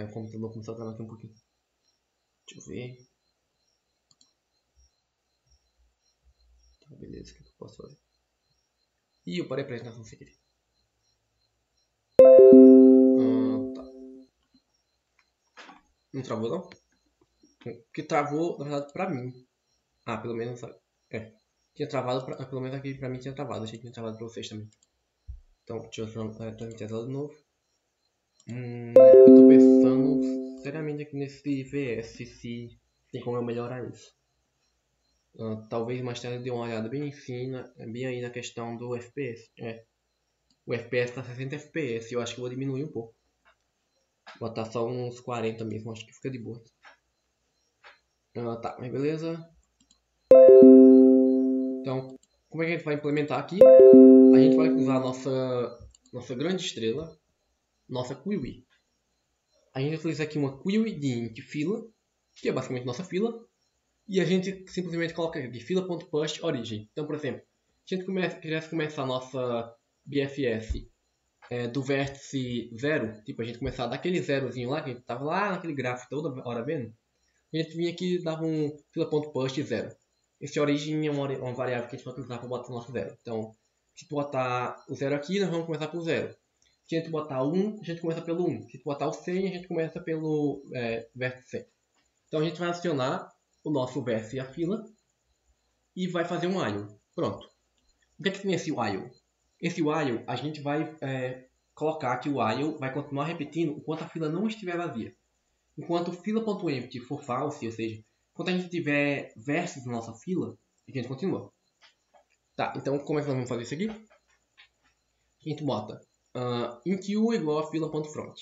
O computador começou a travar aqui um pouquinho. Deixa eu ver. Tá, beleza, o que eu posso fazer? Ih, eu parei a apresentação sem querer. Tá. Não travou não? Porque travou, na verdade, pra mim. Pelo menos. Tinha travado, pelo menos aqui pra mim tinha travado. Achei que tinha travado pra vocês também. Então, deixa eu transmitir a tela de novo. Eu tô pensando seriamente aqui nesse VS, se tem como eu melhorar isso. Talvez mais tarde eu dê uma olhada bem bem aí na questão do FPS. O FPS tá 60 FPS, eu acho que eu vou diminuir um pouco. Botar só uns 40 mesmo, acho que fica de boa. Tá, mas beleza. Então, como é que a gente vai implementar aqui? A gente vai usar a nossa grande estrela, nossa query. A gente utiliza aqui uma query de int fila, que é basicamente nossa fila, e a gente simplesmente coloca aqui fila.push origin. Então, por exemplo, se a gente quisesse começar a nossa BFS do vértice 0, tipo a gente começar daquele zerozinho lá, que a gente estava lá naquele gráfico toda hora vendo, a gente vinha aqui e dava um fila.push 0. Esse origin é uma variável que a gente vai utilizar para botar o nosso 0. Então, se tu botar o 0 aqui, nós vamos começar pelo 0. Se a gente botar o 1, a gente começa pelo 1. Se a gente botar o 100, a gente começa pelo vértice 100. Então a gente vai adicionar o nosso vértice à fila e vai fazer um while. Pronto. O que é que tem esse while? Esse while, a gente vai colocar que o while vai continuar repetindo enquanto a fila não estiver vazia. Enquanto fila.empty for false, ou seja, enquanto a gente tiver vértices na nossa fila, a gente continua. Tá, então como é que nós vamos fazer isso aqui? A gente bota int u igual a fila.front.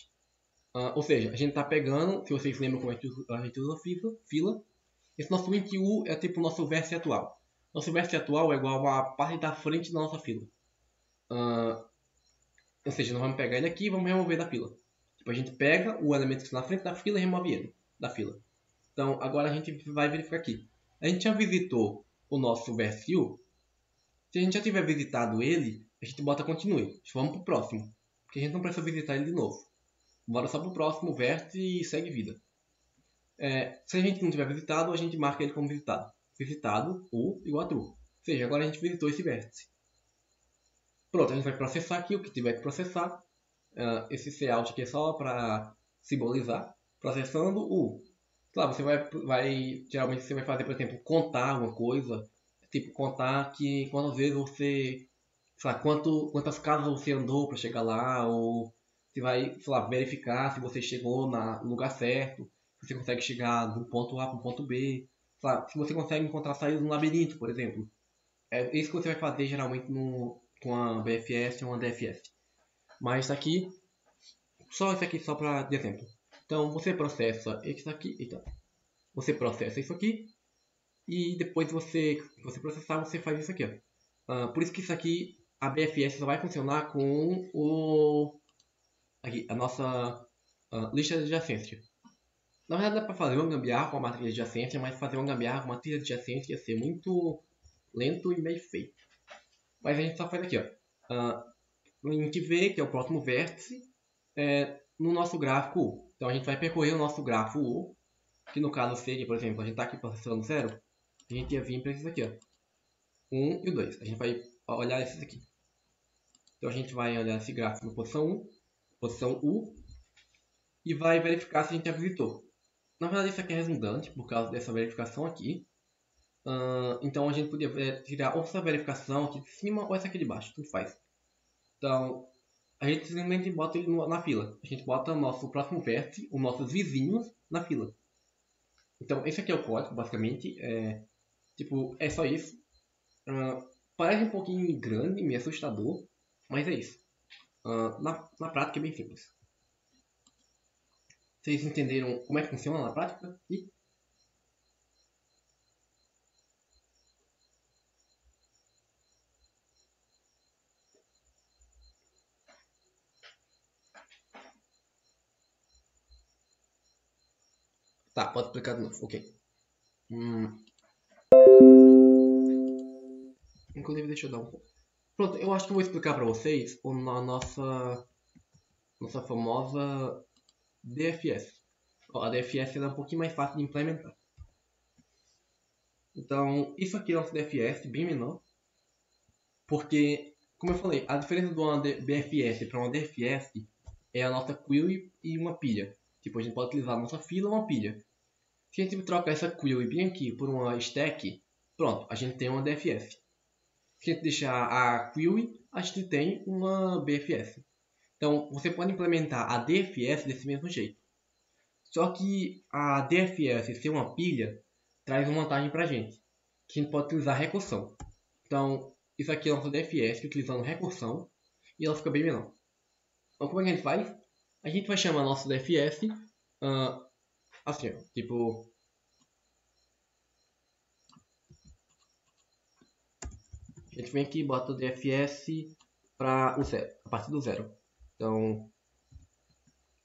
Ou seja, a gente está pegando, se vocês lembram como a gente usa fila, esse nosso int u é tipo o nosso vértice atual. Nosso vértice atual é igual à parte da frente da nossa fila. Ou seja, nós vamos pegar ele aqui e vamos remover da fila. Tipo, a gente pega o elemento que está na frente da fila e remove ele da fila. Então, agora a gente vai verificar aqui. A gente já visitou o nosso vértice u. Se a gente já tiver visitado ele, a gente bota continue. Vamos para o próximo. Porque a gente não precisa visitar ele de novo. Bora só para o próximo vértice e segue vida. Se a gente não tiver visitado, a gente marca ele como visitado. Visitado, u igual a true. Ou seja, agora a gente visitou esse vértice. Pronto, a gente vai processar aqui o que tiver que processar. Esse cout aqui é só para simbolizar. Processando o. Claro, você geralmente você vai fazer, por exemplo, contar alguma coisa. Tipo, contar que quantas vezes você, sei lá, quantas casas você andou para chegar lá, ou Você vai, sei lá, verificar se você chegou no lugar certo, se você consegue chegar do ponto A para o ponto B, sei lá, se você consegue encontrar saídas no labirinto, por exemplo. É isso que você vai fazer geralmente com a BFS ou uma DFS. Mas isso aqui, só para de exemplo. Então você processa isso aqui, então, você processa isso aqui e depois você processar, você faz isso aqui. Ó. Por isso que isso aqui, a BFS só vai funcionar com a nossa lista de adjacência. Na verdade dá para fazer uma gambiarra com a matriz de adjacência, mas fazer uma gambiarra com uma trilha de adjacência ia ser muito lento e meio feio. Mas a gente só faz aqui, ó. A gente vê que é o próximo vértice no nosso gráfico U. Então a gente vai percorrer o nosso gráfico U, que no caso seria, por exemplo, a gente está aqui processando 0, a gente ia vir para esses aqui, ó. 1 e o 2. A gente vai olhar esses aqui. Então a gente vai olhar esse gráfico na posição 1, posição U, e vai verificar se a gente já visitou. Na verdade isso aqui é redundante por causa dessa verificação aqui. Então a gente podia tirar ou essa verificação aqui de cima ou essa aqui de baixo, tudo faz. Então a gente simplesmente bota ele na fila. A gente bota o nosso próximo vértice, os nossos vizinhos na fila. Então esse aqui é o código, basicamente. É só isso. Parece um pouquinho grande, meio assustador, mas é isso. Na prática é bem simples. Vocês entenderam como é que funciona na prática? Tá, pode explicar de novo, ok. Inclusive, deixa eu dar um pouco. Pronto, eu acho que eu vou explicar para vocês a nossa famosa DFS. A DFS é um pouquinho mais fácil de implementar. Então, isso aqui é nosso DFS, bem menor. Porque, como eu falei, a diferença de uma BFS para uma DFS é a nossa query e uma pilha. Tipo, a gente pode utilizar a nossa fila ou uma pilha. Se a gente trocar essa query bem aqui por uma stack, pronto, a gente tem uma DFS. Se a gente deixar a query, a gente tem uma BFS. Então, você pode implementar a DFS desse mesmo jeito. Só que a DFS ser uma pilha traz uma vantagem para a gente. Que a gente pode utilizar recursão. Então, isso aqui é a nossa DFS utilizando recursão e ela fica bem menor. Então, como é que a gente faz? A gente vai chamar a nossa DFS assim, ó, tipo... A gente vem aqui e bota o DFS para o zero, a partir do zero. Então,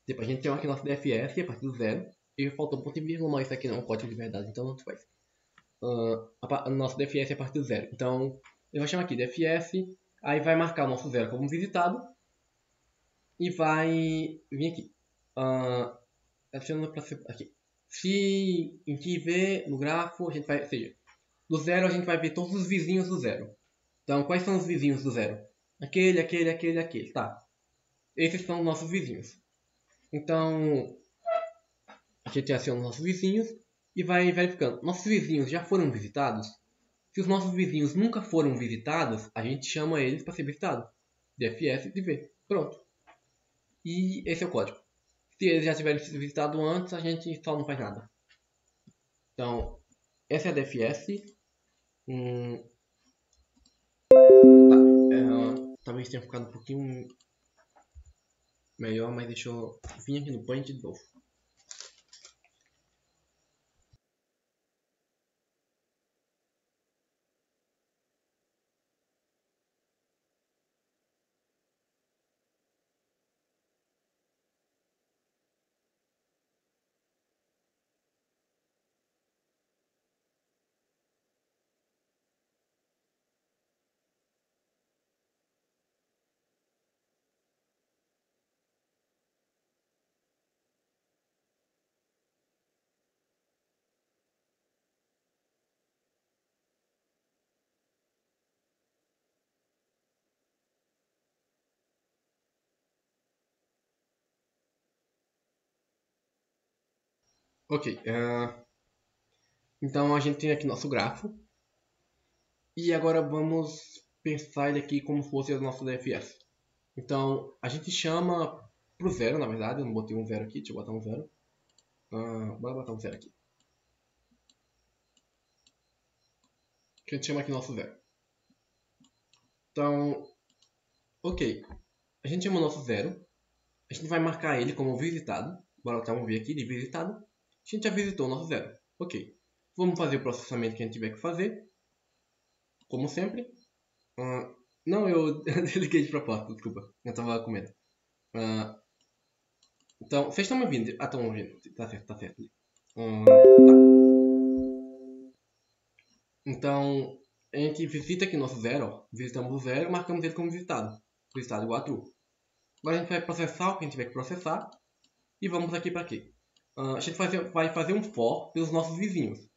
tipo, a gente tem aqui nosso DFS a partir do zero. E faltou ponto e vírgula, mas isso aqui não é um código de verdade, então não faz. Nosso DFS a partir do zero. Então, eu vou chamar aqui DFS, aí vai marcar o nosso zero como visitado. E vai vir aqui. Aqui. Se a gente ver no grafo, a gente vai, ou seja, do zero a gente vai ver todos os vizinhos do zero. Então, quais são os vizinhos do zero? Aquele, tá. Esses são os nossos vizinhos. Então, a gente aciona os nossos vizinhos e vai verificando. Nossos vizinhos já foram visitados? Se os nossos vizinhos nunca foram visitados, a gente chama eles para ser visitado. DFS de V. Pronto. E esse é o código. Se eles já tiverem sido visitados antes, a gente só não faz nada. Então, essa é a DFS. Talvez tenha ficado um pouquinho melhor, mas deixa eu vir aqui no Paint de novo. Ok. Então a gente tem aqui nosso grafo. E agora vamos pensar ele aqui como fosse o nosso DFS. Então a gente chama pro zero, na verdade. Eu não botei um zero aqui, deixa eu botar um zero. Bora botar um zero aqui. Que a gente chama aqui nosso zero. Então, ok. A gente chama o nosso zero. A gente vai marcar ele como visitado. Bora botar um V aqui de visitado. A gente já visitou o nosso zero. Ok. Vamos fazer o processamento que a gente tiver que fazer. Como sempre. Não, eu desliguei de propósito, desculpa. Eu tava com medo. Então, vocês estão me ouvindo? Ah, estão ouvindo. Tá certo, tá certo. Tá. Então, a gente visita aqui o nosso zero. Ó. Visitamos o zero e marcamos ele como visitado. Visitado igual a true. Agora a gente vai processar o que a gente tiver que processar. E vamos aqui para quê? A gente vai fazer um for pelos nossos vizinhos.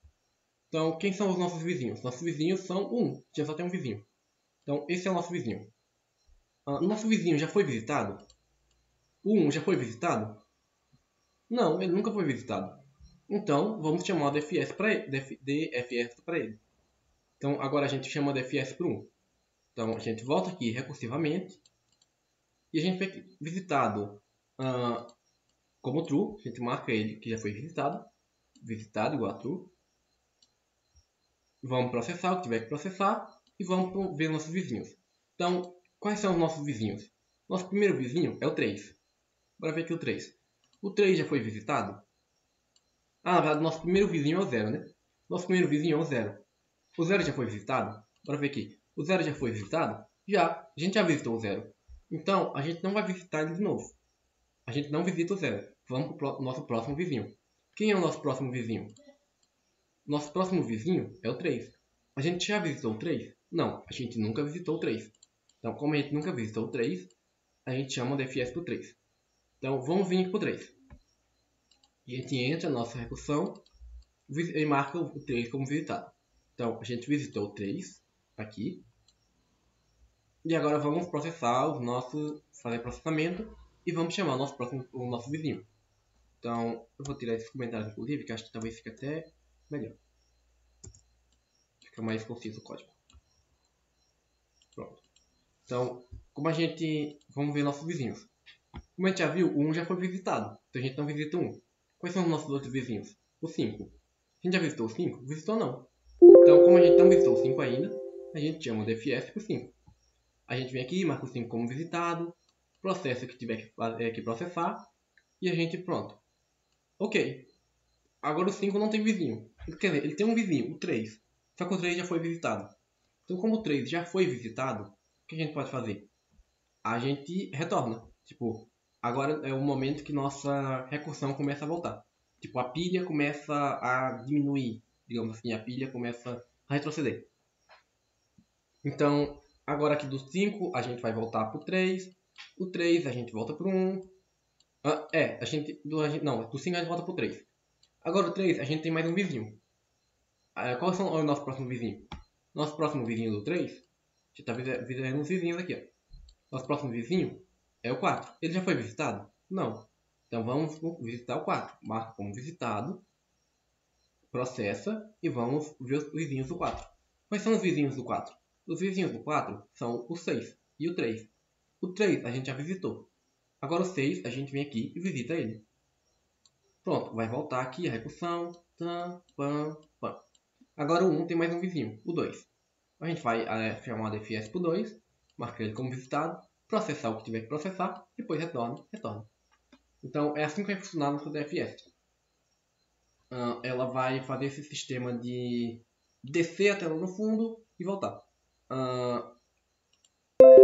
Então, quem são os nossos vizinhos? Nossos vizinhos são um. A gente só tem um vizinho. Então, esse é o nosso vizinho. O nosso vizinho já foi visitado? O 1 já foi visitado? Não, ele nunca foi visitado. Então, vamos chamar o DFS para ele. Então, agora a gente chama o DFS para 1. Então, a gente volta aqui recursivamente. E a gente vê aqui, visitado como true. A gente marca ele que já foi visitado. Visitado igual a true. Vamos processar o que tiver que processar. E vamos ver nossos vizinhos. Então, quais são os nossos vizinhos? Nosso primeiro vizinho é o 3. Bora ver aqui o 3. O 3 já foi visitado? Na verdade, nosso primeiro vizinho é o 0, né? Nosso primeiro vizinho é o 0. O 0 já foi visitado? Bora ver aqui. O 0 já foi visitado? Já. A gente já visitou o 0. Então, a gente não vai visitar ele de novo. A gente não visita o 0. Vamos para o nosso próximo vizinho. Quem é o nosso próximo vizinho? Nosso próximo vizinho é o 3. A gente já visitou o 3? Não, a gente nunca visitou o 3. Então, como a gente nunca visitou o 3, a gente chama o DFS para o 3. Então, vamos vir aqui para o 3. E a gente entra na nossa recursão e marca o 3 como visitado. Então, a gente visitou o 3 aqui. E agora vamos processar fazer processamento e vamos chamar o nosso vizinho. Então, eu vou tirar esses comentários, inclusive, que acho que talvez fique até melhor. Fica mais conciso o código. Pronto. Então, vamos ver nossos vizinhos. Como a gente já viu, o 1 já foi visitado. Então a gente não visita o 1. Quais são os nossos outros vizinhos? O 5. A gente já visitou o 5? Visitou não. Então, como a gente não visitou o 5 ainda, a gente chama o DFS para o 5. A gente vem aqui, marca o 5 como visitado, processa o que tiver que processar, e a gente pronto. Ok. Agora o 5 não tem vizinho. Quer dizer, ele tem um vizinho, o 3. Só que o 3 já foi visitado. Então, como o 3 já foi visitado, o que a gente pode fazer? A gente retorna. Tipo, agora é o momento que nossa recursão começa a voltar. Tipo, a pilha começa a diminuir. Digamos assim, a pilha começa a retroceder. Então, agora aqui do 5 a gente vai voltar para o 3. O 3 a gente volta para o 1. Do 5 a gente volta para o 3. Agora o 3 a gente tem mais um vizinho. Qual são o nosso próximo vizinho? Nosso próximo vizinho do 3, a gente está visitando uns vizinhos aqui. Ó. Nosso próximo vizinho é o 4. Ele já foi visitado? Não. Então vamos visitar o 4. Marca como visitado, processa e vamos ver os vizinhos do 4. Quais são os vizinhos do 4? Os vizinhos do 4 são o 6 e o 3. O 3 a gente já visitou. Agora o 6 a gente vem aqui e visita ele. Pronto, vai voltar aqui a recursão. Agora o 1 tem mais um vizinho, o 2. A gente vai chamar o DFS para o 2, marcar ele como visitado, processar o que tiver que processar, depois retorna. Então é assim que vai funcionar a nossa DFS. Ela vai fazer esse sistema de descer a tela no fundo e voltar.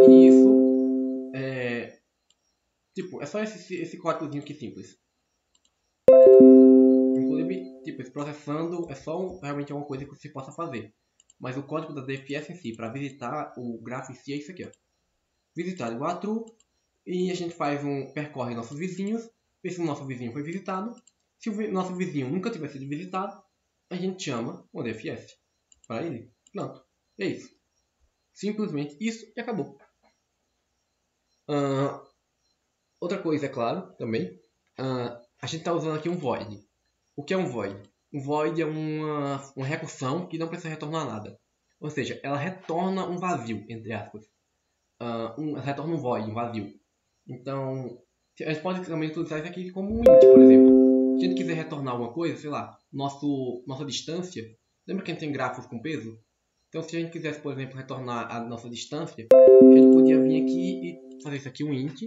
E isso é só esse códigozinho aqui simples. Inclusive, esse processando é só realmente uma coisa que você possa fazer. Mas o código da DFS em si, para visitar o grafo em si, é isso aqui. Ó. Visitar igual a true. E a gente percorre nossos vizinhos, vê se o nosso vizinho foi visitado. Se o nosso vizinho nunca tiver sido visitado, a gente chama o DFS para ele. Pronto, é isso. Simplesmente isso e acabou. Outra coisa, é claro, também, a gente está usando aqui um void. O que é um void? Um void é uma recursão que não precisa retornar nada. Ou seja, ela retorna um vazio, entre aspas. Retorna um void, um vazio. Então, A gente pode também utilizar isso aqui como um int, por exemplo. Se a gente quiser retornar alguma coisa, sei lá, nossa distância. Lembra que a gente tem grafos com peso? Então, se a gente quisesse, por exemplo, retornar a nossa distância, a gente podia vir aqui e fazer isso aqui um int.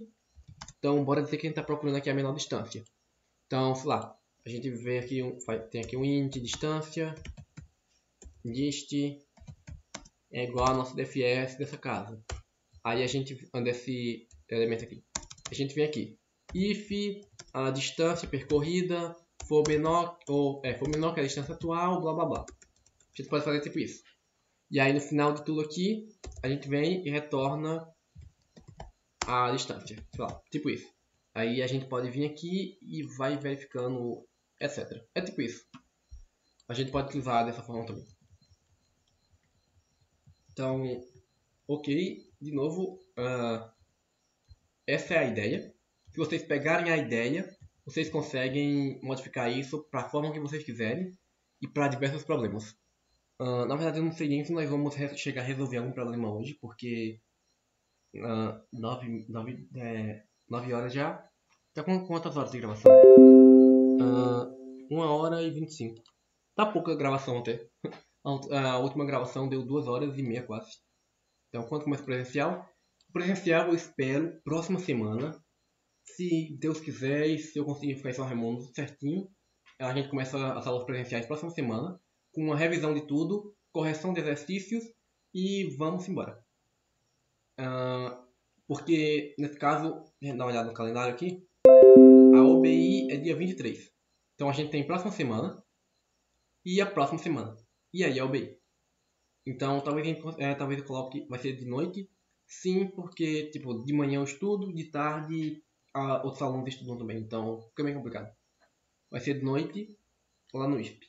Então, bora dizer que a gente está procurando aqui a menor distância. Então, sei lá, a gente vê aqui, tem aqui um int distância, dist é igual ao nosso DFS dessa casa. Aí a gente, desse elemento aqui, a gente vem aqui, if a distância percorrida for menor que a distância atual, blá blá blá. A gente pode fazer tipo isso. E aí no final de tudo aqui, a gente vem e retorna a distância, sei lá, tipo isso. Aí a gente pode vir aqui e vai verificando, etc. É tipo isso. A gente pode utilizar dessa forma também. Então, ok, de novo, essa é a ideia. Se vocês pegarem a ideia, vocês conseguem modificar isso para a forma que vocês quiserem e para diversos problemas. Na verdade, eu não sei nem se nós vamos chegar a resolver algum problema hoje, porque 9 horas já. Tá com quantas horas de gravação? 1 hora e 25. Tá pouca gravação até. A última gravação deu 2 horas e meia quase. Então, quanto mais presencial? Presencial eu espero próxima semana. Se Deus quiser e se eu conseguir ficar em São Raimundo certinho, a gente começa as aulas presenciais próxima semana, com uma revisão de tudo, correção de exercícios e vamos embora. Porque, nesse caso, a gente dá uma olhada no calendário aqui, a OBI é dia 23. Então a gente tem próxima semana e a próxima semana. E aí a OBI. Então talvez eu coloque, vai ser de noite. Sim, porque tipo, de manhã eu estudo, de tarde outros alunos estudam também. Então fica bem complicado. Vai ser de noite lá no ISP.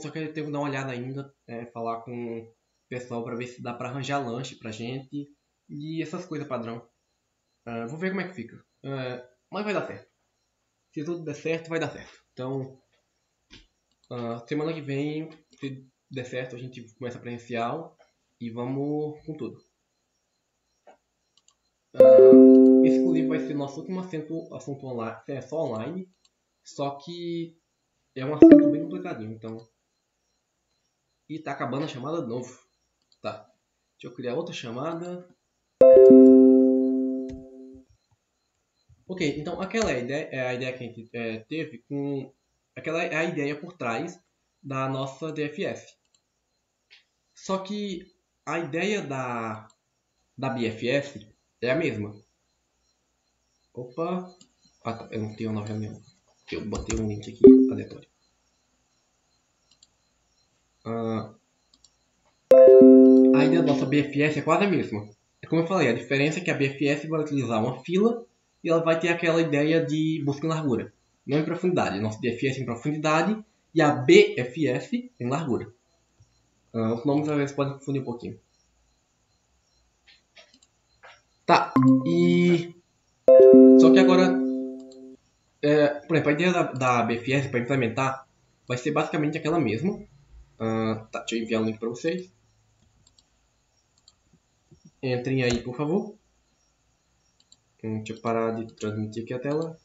Só que eu tenho que dar uma olhada ainda, falar com o pessoal para ver se dá para arranjar lanche pra gente e essas coisas padrão. Vou ver como é que fica. Mas vai dar certo. Se tudo der certo, vai dar certo. Então, semana que vem, se der certo, a gente começa presencial e vamos com tudo. Esse, inclusive, vai ser nosso último assunto online, só online. Só que é um assunto bem complicadinho, então. E tá acabando a chamada de novo. Tá. Deixa eu criar outra chamada. Ok, então aquela ideia é a ideia que a gente teve com... Aquela é a ideia por trás da nossa DFS. Só que a ideia da BFS é a mesma. Opa! Tá, eu não tenho uma nova reunião. Eu botei um link aqui aleatório. A ideia da nossa BFS é quase a mesma. É como eu falei, a diferença é que a BFS vai utilizar uma fila e ela vai ter aquela ideia de busca em largura, não em profundidade. A nossa BFS em profundidade e a BFS em largura. Os nomes às vezes podem confundir um pouquinho. Tá, e... Só que agora, por exemplo, a ideia da BFS para implementar vai ser basicamente aquela mesma. Tá, deixa eu enviar um link para vocês. Entrem aí, por favor. Deixa eu parar de transmitir aqui a tela.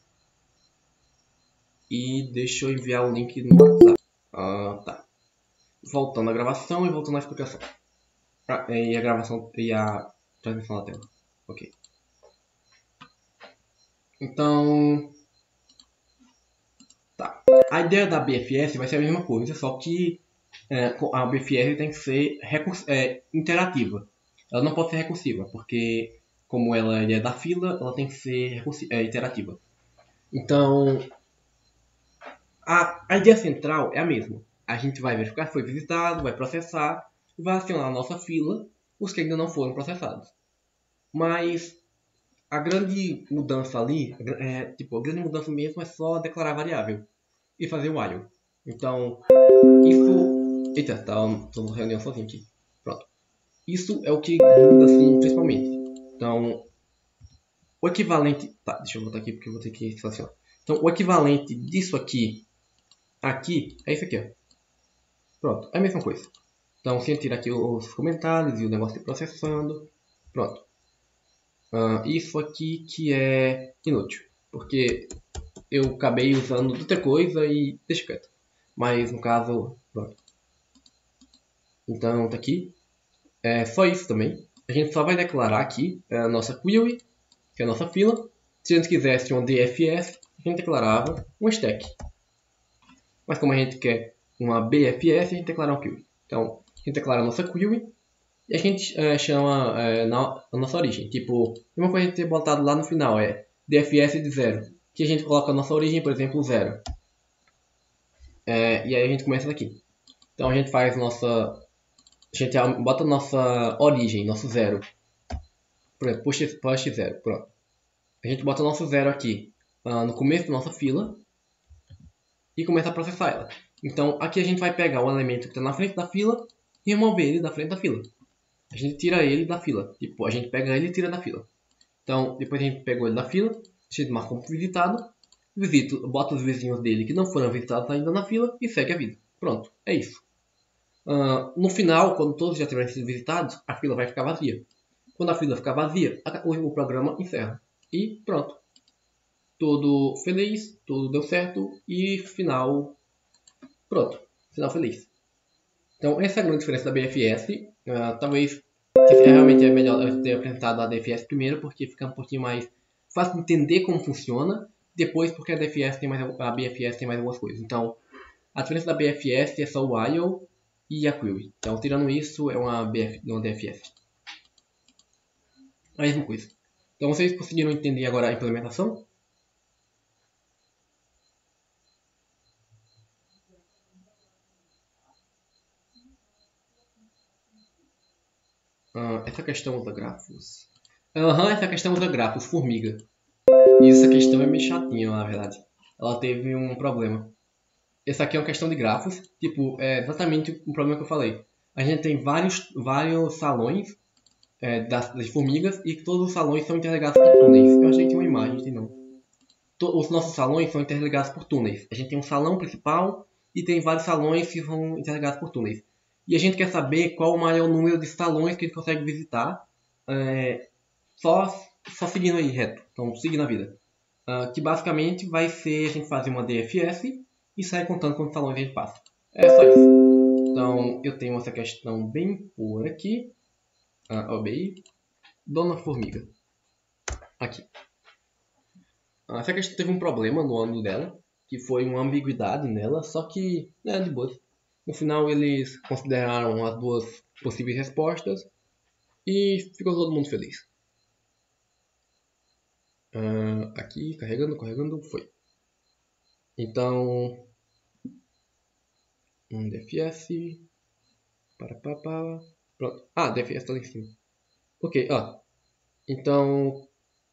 E deixa eu enviar o link no WhatsApp. Tá. Voltando à gravação e voltando à explicação. E a gravação e a transmissão da tela. Ok. Então... Tá. A ideia da BFS vai ser a mesma coisa, só que a BFS tem que ser interativa. Ela não pode ser recursiva, porque como ela é da fila, ela tem que ser iterativa. Então, a ideia central é a mesma. A gente vai verificar se foi visitado, vai processar, vai acionar a nossa fila, os que ainda não foram processados. Mas a grande mudança ali, a grande mudança mesmo é só declarar variável e fazer o while. Então, isso... Eita, tô na reunião sozinho aqui. Pronto. Isso é o que muda, assim, principalmente. Então, o equivalente... Tá, deixa eu botar aqui porque eu vou ter que selecionar. Então, o equivalente disso aqui é isso aqui, ó. Pronto, é a mesma coisa. Então, se eu tirar aqui os comentários e o negócio de processando, pronto. Isso aqui que é inútil, porque eu acabei usando outra coisa e deixa quieto. Mas no caso, pronto. Então tá aqui. É só isso também. A gente só vai declarar aqui a nossa query, que é a nossa fila. Se a gente quisesse uma DFS, a gente declarava um stack. Mas como a gente quer uma BFS, a gente declara uma query. Então, a gente declara a nossa query e a gente chama a nossa origem. Tipo, uma coisa que a gente ter botado lá no final é DFS de 0. Que a gente coloca a nossa origem, por exemplo, 0. E aí a gente começa daqui. Então a gente faz nossa... A gente bota nossa origem, nosso 0. Por exemplo, push 0. Pronto. A gente bota nosso 0 aqui no começo da nossa fila e começa a processar ela. Então aqui a gente vai pegar o elemento que está na frente da fila e remover ele da frente da fila. A gente tira ele da fila. Tipo, a gente pega ele e tira da fila. Então, depois a gente pegou ele da fila, a gente marca como visitado, bota os vizinhos dele que não foram visitados ainda na fila e segue a vida. Pronto, é isso. No final, quando todos já tiverem sido visitados, a fila vai ficar vazia. Quando a fila ficar vazia, o programa encerra. E pronto. Tudo feliz, tudo deu certo e final... Pronto, final feliz. Então, essa é a grande diferença da BFS. Talvez realmente é melhor eu ter apresentado a DFS primeiro, porque fica um pouquinho mais fácil de entender como funciona. Depois, porque a BFS tem mais algumas coisas. Então, a diferença da BFS é só o while e a query. Então, tirando isso, é uma DFS. A mesma coisa. Então, vocês conseguiram entender agora a implementação? Essa questão usa grafos. Essa questão usa grafos, formiga. E essa questão é meio chatinha, na verdade. Ela teve um problema. Essa aqui é uma questão de grafos. Tipo, é exatamente o problema que eu falei. A gente tem vários salões das formigas e todos os salões são interligados por túneis. Eu achei que tinha uma imagem, tem não. Os nossos salões são interligados por túneis. A gente tem um salão principal e tem vários salões que são interligados por túneis. E a gente quer saber qual o maior número de salões que a gente consegue visitar só seguindo aí reto. Então, seguindo a vida. Que basicamente vai ser a gente fazer uma DFS e sair contando quantos salões a gente passa. É só isso. Então, eu tenho essa questão bem por aqui. OBI. Dona Formiga. Aqui. Essa questão teve um problema no ângulo dela, que foi uma ambiguidade nela, só que de boa. No final eles consideraram as duas possíveis respostas e ficou todo mundo feliz. Aqui, carregando, foi. Então, DFS, pronto. DFS está lá em cima. Ok, então,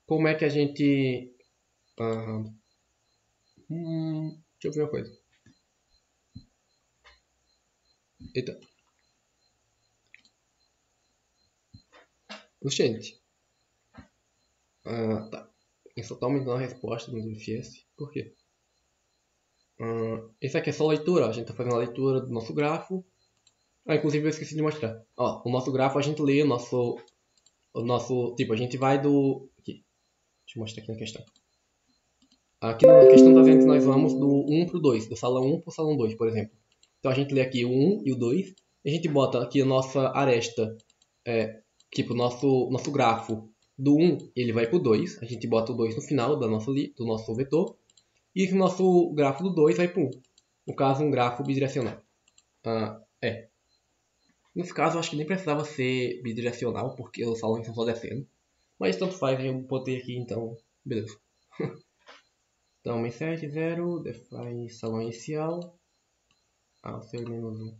como é que a gente... deixa eu ver uma coisa. Eita. Gente. Tá. Eu só tá aumentando a resposta do DFS. Por quê? Esse aqui é só leitura. A gente tá fazendo a leitura do nosso grafo. Inclusive eu esqueci de mostrar. O nosso grafo a gente lê o nosso... Tipo, a gente vai do... Aqui. Deixa eu mostrar aqui na questão. Aqui na questão tá vendo que nós vamos do 1 pro 2. Do salão 1 pro salão 2, por exemplo. Então a gente lê aqui o 1 e o 2. A gente bota aqui a nossa aresta. Tipo, nosso grafo do 1 ele vai pro 2. A gente bota o 2 no final do nosso vetor. E o nosso grafo do 2 vai pro 1. No caso, um grafo bidirecional. Nesse caso, eu acho que nem precisava ser bidirecional, porque os salões estão só descendo. Mas tanto faz, eu botei aqui, então, beleza. Então, mensagem 0, define salão inicial. Alcer menos 1.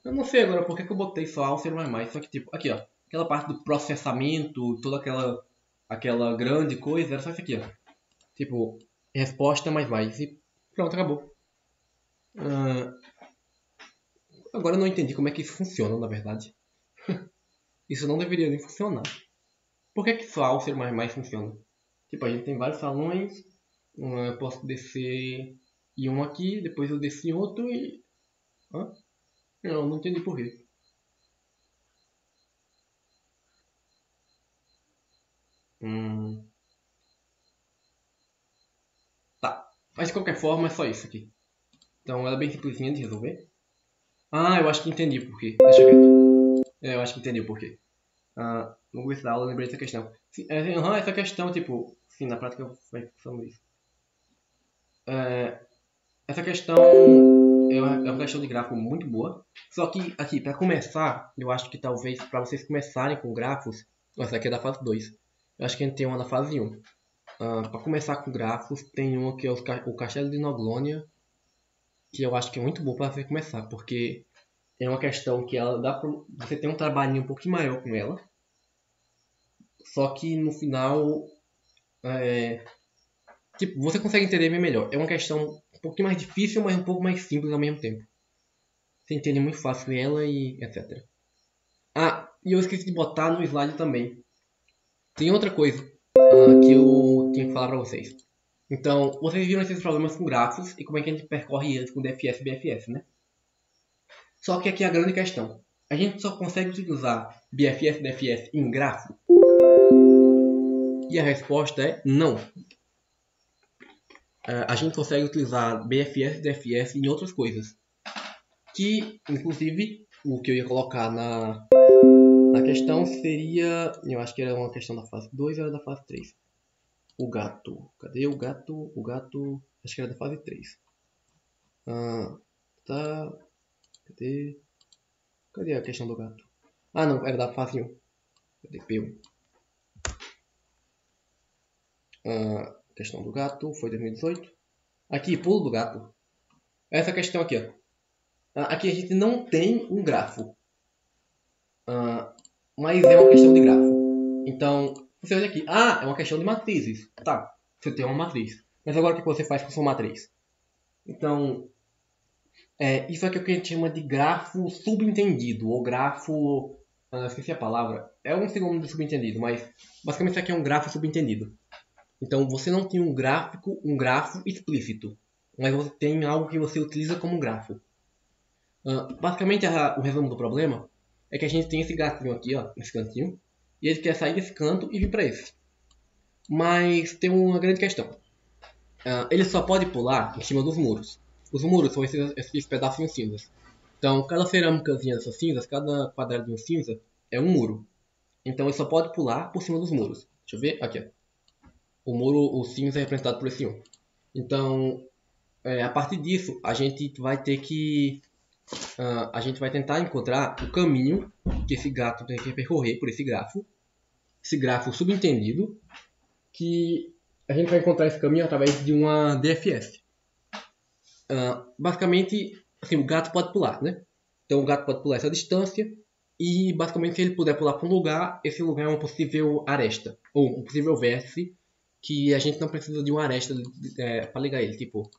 Eu não sei agora porque que eu botei só Alcer mais. Só que, tipo, aqui, ó. Aquela parte do processamento, toda aquela grande coisa, era só isso aqui, ó. Tipo, resposta mais. E pronto, acabou. Agora eu não entendi como é que isso funciona, na verdade. Isso não deveria nem funcionar. Por que só Alcer mais funciona? Tipo, a gente tem vários salões. Eu posso descer em um aqui, depois eu desço em outro e... Não entendi por quê. Tá. Mas de qualquer forma é só isso aqui. Então ela é bem simplesinha de resolver. Ah, eu acho que entendi por quê. Deixa quieto. Eu acho que entendi o porquê. No começo da aula eu lembrei dessa questão. Essa questão, tipo, sim, na prática vai funcionando isso. Essa questão é uma questão de gráfico muito boa. Só que aqui, para começar, eu acho que talvez para vocês começarem com grafos, essa aqui é da fase 2. Eu acho que a gente tem uma da fase 1. Para começar com grafos, tem uma que é o Castelo de Noglônia, que eu acho que é muito bom para você começar, porque é uma questão que ela dá pra você ter um trabalhinho um pouquinho maior com ela. Só que no final, tipo, você consegue entender bem melhor. É uma questão um pouquinho mais difícil, mas um pouco mais simples ao mesmo tempo. Você entende muito fácil ela e etc. E eu esqueci de botar no slide também. Tem outra coisa que eu tenho que falar para vocês. Então, vocês viram esses problemas com grafos e como é que a gente percorre eles com DFS e BFS, né? Só que aqui é a grande questão. A gente só consegue utilizar BFS e DFS em grafo? E a resposta é não. A gente consegue utilizar BFS e DFS em outras coisas. Que, inclusive, o que eu ia colocar na questão seria... Eu acho que era uma questão da fase 2 ou era da fase 3. O gato. Cadê o gato? O gato... Acho que era da fase 3. Tá... Cadê a questão do gato? Não. Era da fase 1. Cadê P1? Questão do gato. Foi 2018. Aqui, pulo do gato. Essa questão aqui, ó. Aqui a gente não tem um grafo. Mas é uma questão de grafo. Então, você olha aqui. É uma questão de matrizes. Tá, você tem uma matriz. Mas agora o que você faz com sua matriz? Então, isso aqui é o que a gente chama de grafo subentendido. Ou grafo... esqueci a palavra. É um sinônimo de subentendido, mas basicamente isso aqui é um grafo subentendido. Então, você não tem um grafo explícito. Mas você tem algo que você utiliza como grafo. Basicamente, o resumo do problema é que a gente tem esse gatinho aqui, ó, nesse cantinho, e ele quer sair desse canto e vir para esse. Mas tem uma grande questão. Ele só pode pular em cima dos muros. Os muros são esses pedacinhos cinzas. Então, cada cerâmicazinha dessas cinzas, cada quadradinho cinza, é um muro. Então, ele só pode pular por cima dos muros. Deixa eu ver, aqui, ó. O cinza é representado por esse 1. Então, a partir disso, a gente vai ter que... a gente vai tentar encontrar o caminho que esse gato tem que percorrer por esse grafo subentendido, que a gente vai encontrar esse caminho através de uma DFS. Basicamente, assim, o gato pode pular, né? Então o gato pode pular essa distância e basicamente se ele puder pular para um lugar, esse lugar é uma possível aresta, ou um possível vértice que a gente não precisa de uma aresta para ligar ele, tipo...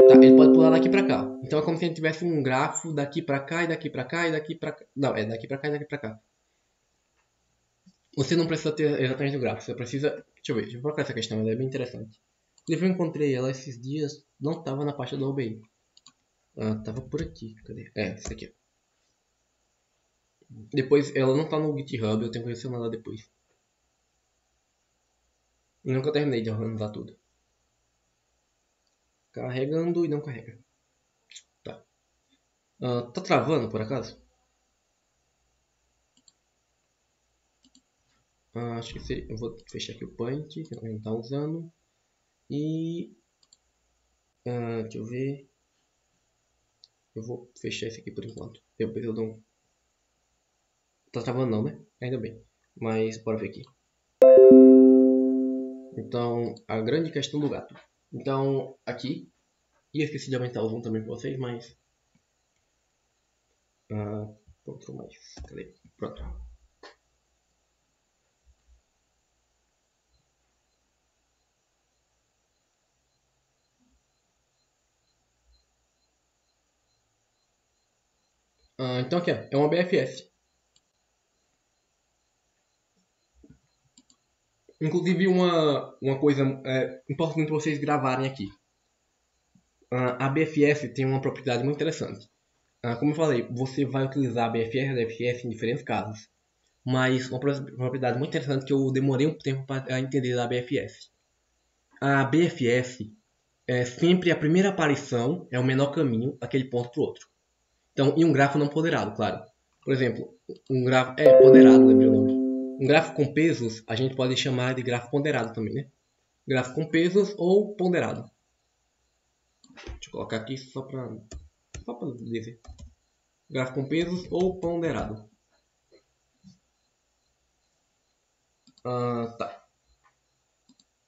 Tá, ele pode pular daqui pra cá. Então é como se a gente tivesse um grafo daqui pra cá e daqui pra cá e daqui pra cá. Não, é daqui pra cá e daqui pra cá. Você não precisa ter exatamente o gráfico. Você precisa... Deixa eu ver, deixa eu procurar essa questão, ela é bem interessante. Eu encontrei ela esses dias, não tava na pasta do OBI. Tava por aqui, cadê? Essa aqui. Depois, ela não tá no GitHub, eu tenho que adicionar ela depois. Eu nunca terminei de organizar tudo. Carregando e não carrega. Tá. Tá travando por acaso? Acho que eu vou fechar aqui o Paint, que a gente tá usando. E... deixa eu ver. Eu vou fechar esse aqui por enquanto. Depois eu dou um... Tá travando não, né? Ainda bem. Mas bora ver aqui. Então, a grande questão do gato. Então, aqui... E eu esqueci de aumentar o zoom também pra vocês, mas... Pronto, mais. Cadê? Pronto. Então aqui, é uma BFS. Inclusive uma coisa importante para vocês gravarem aqui. A BFS tem uma propriedade muito interessante. Como eu falei, você vai utilizar a BFS e a DFS em diferentes casos. mas uma propriedade muito interessante que eu demorei um tempo para entender da BFS. A BFS é sempre a primeira aparição é o menor caminho daquele ponto para o outro. Então, em um grafo não ponderado, claro. Por exemplo, um grafo ponderado, lembrei o nome. Um grafo com pesos a gente pode chamar de grafo ponderado também, né? Grafo com pesos ou ponderado. Deixa eu colocar aqui só para dizer. Grafo com pesos ou ponderado. Tá.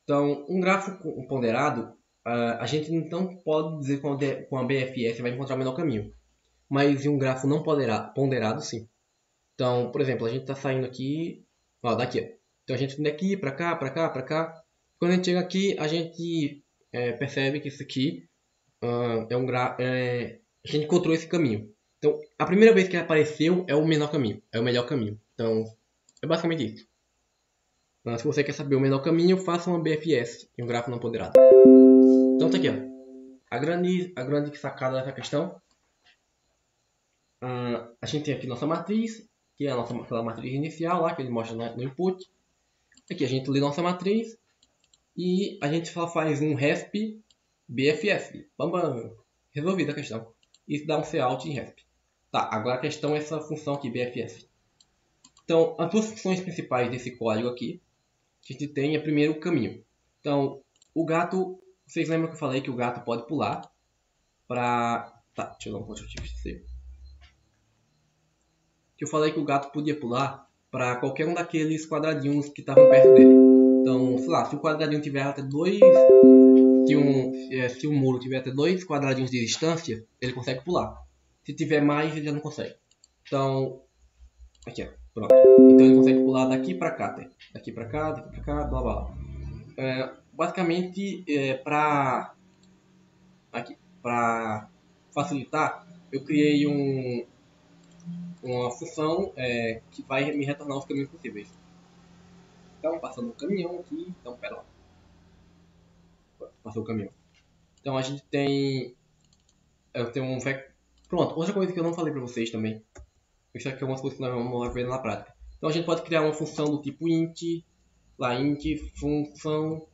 Então, um gráfico ponderado, a gente não pode dizer que com a BFS vai encontrar o menor caminho. Mas em um grafo não ponderado, sim. Então, por exemplo, a gente está saindo aqui, ó, daqui. Ó. Então a gente vem daqui para cá, para cá, para cá. Quando a gente chega aqui, a gente percebe que isso aqui é um gráfico. A gente encontrou esse caminho. Então, a primeira vez que apareceu é o menor caminho, é o melhor caminho. Então, é basicamente isso. Mas se você quer saber o menor caminho, faça uma BFS em um gráfico não ponderado. Então tá aqui, ó. A grande sacada dessa questão. A gente tem aqui nossa matriz, que é aquela matriz inicial lá, que ele mostra no input. Aqui a gente lê nossa matriz e a gente só faz um resp BFS. Bam, resolvida a questão. Isso dá um cout em resp. Tá, agora a questão é essa função aqui, BFS. Então, as duas funções principais desse código aqui, que a gente tem é primeiro o caminho. Então, o gato, vocês lembram que eu falei que o gato pode pular para... Tá, deixa eu dar um Ctrl C. Que eu falei que o gato podia pular para qualquer um daqueles quadradinhos que estavam perto dele. Então, sei lá, se o quadradinho tiver até dois... Se o muro tiver até 2 quadradinhos de distância, ele consegue pular. Se tiver mais, ele já não consegue. Então, aqui ó, pronto. Então ele consegue pular daqui para cá, tá? Daqui para cá, blá blá blá. Basicamente, para facilitar, eu criei uma função que vai me retornar os caminhos possíveis. Então, passando o caminhão aqui, então pera lá. Passou o caminhão. Então a gente tem... Eu tenho um vector... Pronto, outra coisa que eu não falei para vocês também. Isso aqui é uma coisa que nós vamos ver na prática. Então a gente pode criar uma função do tipo int, função.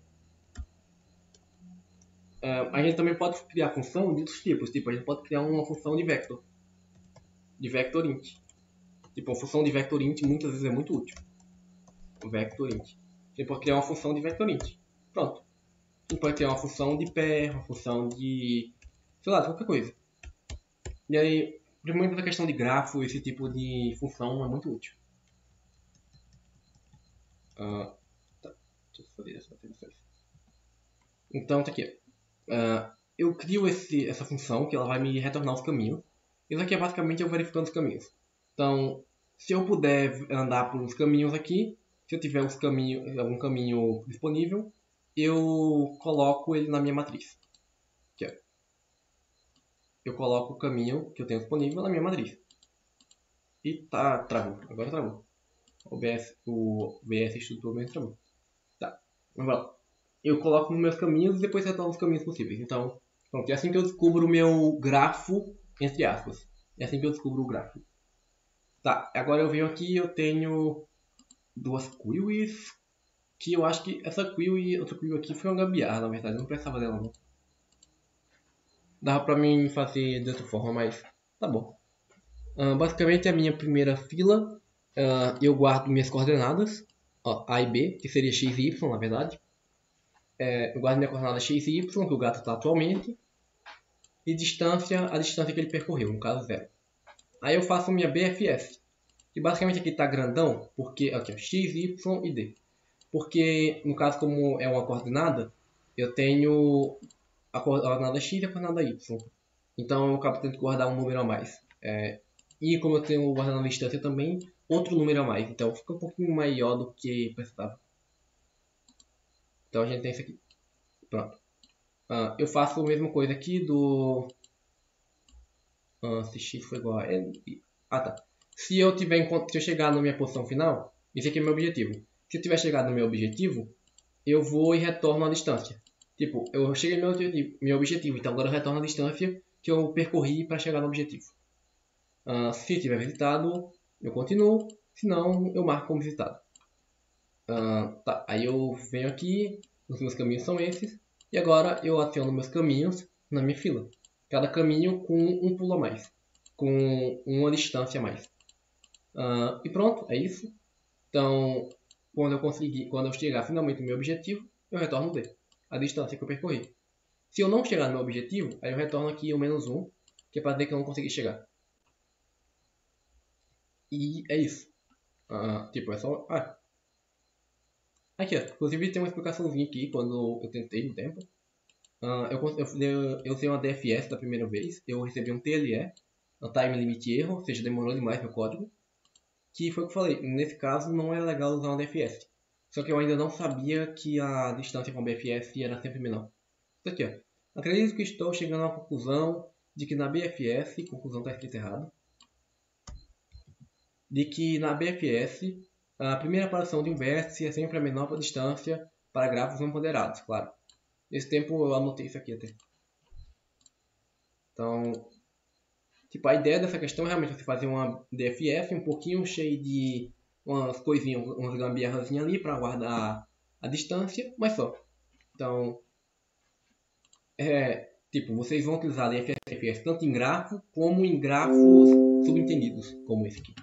A gente também pode criar função de outros tipos. Tipo, a gente pode criar uma função de vector int. Tipo, uma função de vector int muitas vezes é muito útil. Vector int. A gente pode criar uma função de vector int. Pronto. A gente pode criar uma função de pair, uma função de... sei lá, qualquer coisa. E aí, primeiro da questão de grafo, esse tipo de função é muito útil. Tá. Deixa eu fazer essa apresentação. Então, tá aqui. Eu crio essa função que ela vai me retornar os caminhos. Isso aqui é basicamente eu verificando os caminhos. Então, se eu puder andar por uns caminhos aqui, se eu tiver algum caminho disponível, eu coloco ele na minha matriz. Aqui, ó. Eu coloco o caminho que eu tenho disponível na minha matriz. E travou. Agora travou. O BS estrutura mesmo travou. Tá. Vamos lá. Eu coloco nos meus caminhos e depois retorno os caminhos possíveis. Então, pronto. É assim que eu descubro o meu grafo, entre aspas. É assim que eu descubro o grafo. Tá. Agora eu venho aqui e eu tenho duas queries. Que eu acho que essa query, outra query aqui foi uma gambiarra, na verdade. Eu não precisava dela, não. Dava pra mim fazer de outra forma, mas tá bom. Basicamente a minha primeira fila, eu guardo minhas coordenadas, ó, A e B, que seria x e y na verdade. Eu guardo minha coordenada x e y, que o gato está atualmente, e distância, a distância que ele percorreu, no caso 0. Aí eu faço minha BFS, que basicamente aqui está grandão, porque aqui ó, x, y e d. Porque no caso como é uma coordenada, eu tenho a coordenada x e a coordenada y. Então eu acabo tendo que guardar um número a mais. E como eu tenho guardado na distância também, outro número a mais. Então fica um pouquinho maior do que precisava. Então a gente tem isso aqui. Pronto. Eu faço a mesma coisa aqui do... se x for igual a n... tá. Se eu chegar na minha posição final, esse aqui é o meu objetivo. Se eu tiver chegado no meu objetivo, eu vou e retorno a distância. Tipo, eu cheguei no meu objetivo, então agora eu retorno a distância que eu percorri para chegar no objetivo. Se tiver visitado, eu continuo. senão eu marco como visitado. Tá, aí eu venho aqui, os meus caminhos são esses, e agora eu adiciono meus caminhos na minha fila. Cada caminho com um pulo a mais, com uma distância a mais. E pronto, é isso. Então, quando eu chegar finalmente no meu objetivo, eu retorno D, a distância que eu percorri. Se eu não chegar no meu objetivo, aí eu retorno aqui o -1, que é para dizer que eu não consegui chegar. E é isso. Tipo, é só... Aqui, ó. Inclusive tem uma explicaçãozinha aqui, quando eu tentei no tempo. Eu usei uma DFS da primeira vez, eu recebi um TLE, um Time Limit Error, ou seja, demorou demais meu código. Que foi o que eu falei, nesse caso não é legal usar uma DFS. Só que eu ainda não sabia que a distância com a BFS era sempre menor. Isso aqui, ó. Acredito que estou chegando à conclusão de que na BFS, conclusão está escrito errado, de que na BFS a primeira aparição de um vértice é sempre a menor distância para grafos não ponderados, claro. Nesse tempo eu anotei isso aqui até. Então, tipo, a ideia dessa questão é realmente você fazer uma DFS um pouquinho cheio de umas coisinhas, umas gambiarrazinhas ali para guardar a distância, mas só. Então, tipo, vocês vão utilizar a DFS tanto em grafo como em grafos subentendidos, como esse aqui.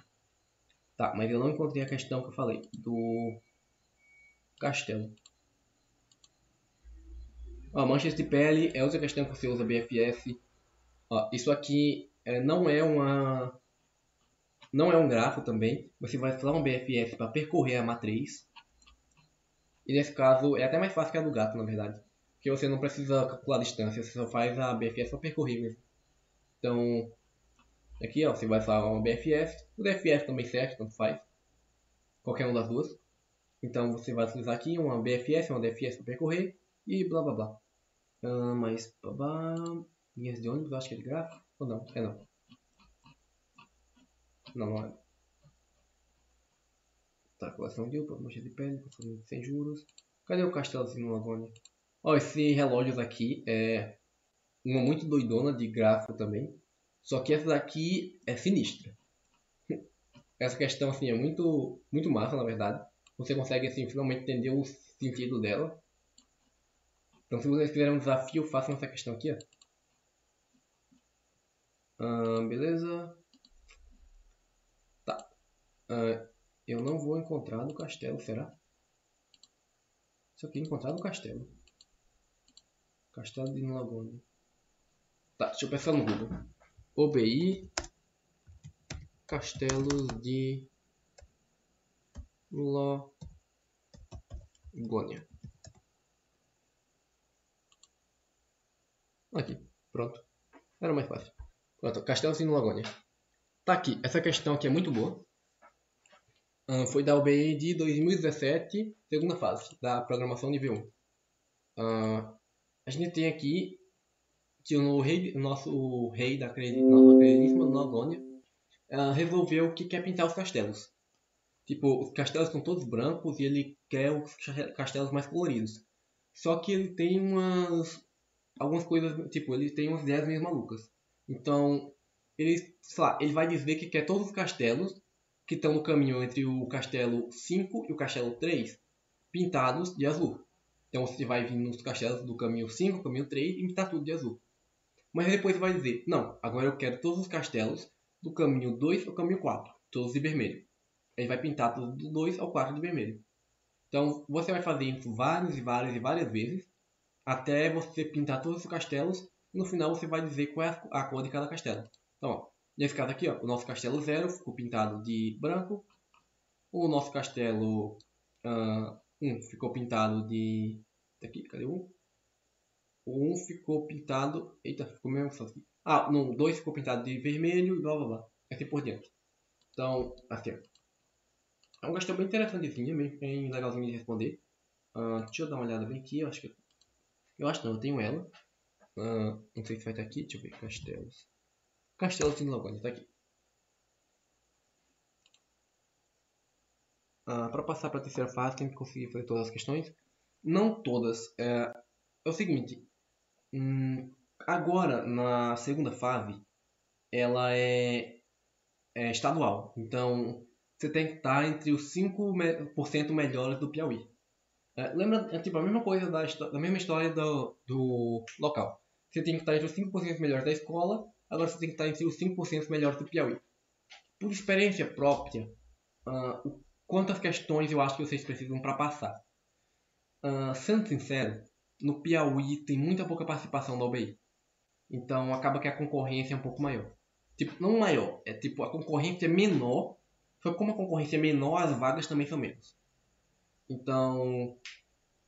Tá, mas eu não encontrei a questão que eu falei do castelo. Manchas de pele é outra questão que você usa BFS. Isso aqui não é um grafo também. Você vai usar um BFS para percorrer a matriz. E nesse caso é até mais fácil que a do gato, na verdade. Porque você não precisa calcular a distância, você só faz a BFS para percorrer mesmo. Então, aqui ó, você vai usar uma BFS. O DFS também serve, tanto faz. Qualquer uma das duas. Então você vai utilizar aqui uma BFS, uma DFS para percorrer. E blá blá blá. Mas, linhas de ônibus, acho que é de gráfico. Ou não? Não. Não é. Tá, coleção de upa, mancha de pele, sem juros. Cadê o castelozinho no Lavone? Esse relógios aqui é uma muito doidona de gráfico também. Só que essa daqui é sinistra. Essa questão assim é muito, muito massa, na verdade. Você consegue assim, finalmente entender o sentido dela. Então se vocês quiserem um desafio, façam essa questão aqui. Beleza. Tá. Eu não vou encontrar no castelo, será? Isso aqui é encontrar no castelo. Castelo de Nulagone. Tá, deixa eu pensar no Google. OBI Castelos de Nulagônia. Aqui, pronto. Era mais fácil. Pronto, Castelos de Nulagônia. Tá aqui, essa questão aqui é muito boa. Foi da OBI de 2017, segunda fase, da programação nível 1. A gente tem aqui que o nosso rei da queridíssima Nulagônia resolveu que quer pintar os castelos. Tipo, os castelos estão todos brancos e ele quer os castelos mais coloridos. Só que ele tem algumas coisas, tipo, ele tem umas ideias meio malucas. Então, ele vai dizer que quer todos os castelos que estão no caminho entre o castelo 5 e o castelo 3 pintados de azul. Então você vai vir nos castelos do caminho 5, caminho 3 e pintar tudo de azul. Mas depois você vai dizer, não, agora eu quero todos os castelos do caminho 2 ao caminho 4, todos de vermelho. Ele vai pintar tudo do 2 ao 4 de vermelho. Então você vai fazer isso várias e várias e várias vezes, até você pintar todos os castelos, e no final você vai dizer qual é a cor de cada castelo. Então, nesse caso aqui, o nosso castelo 0 ficou pintado de branco, o nosso castelo 1 ficou pintado de... Aqui, cadê o 1? O 1 ficou pintado... Eita, ficou mesmo só aqui. Não, o 2 ficou pintado de vermelho e blá blá blá. Assim por diante. Então, assim, é uma questão bem interessantezinha, bem legalzinho de responder. Deixa eu dar uma olhada bem aqui, eu acho não, eu tenho ela. Não sei se vai estar aqui, deixa eu ver, castelos. Castelos de Nulagônia, tá aqui. Para passar para a terceira fase, tem que conseguir fazer todas as questões. Não todas. É o seguinte, agora na segunda fase, ela é estadual. Então, você tem que estar entre os 5% melhores do Piauí. Lembra, é tipo a mesma coisa da mesma história do local. Você tem que estar entre os 5% melhores da escola, agora você tem que estar entre os 5% melhores do Piauí. Por experiência própria, quantas questões eu acho que vocês precisam para passar? Sendo sincero, no Piauí tem muita pouca participação da UBI. Então acaba que a concorrência é um pouco maior. Tipo, não maior, é tipo a concorrência é menor, só que como a concorrência é menor, as vagas também são menos. Então,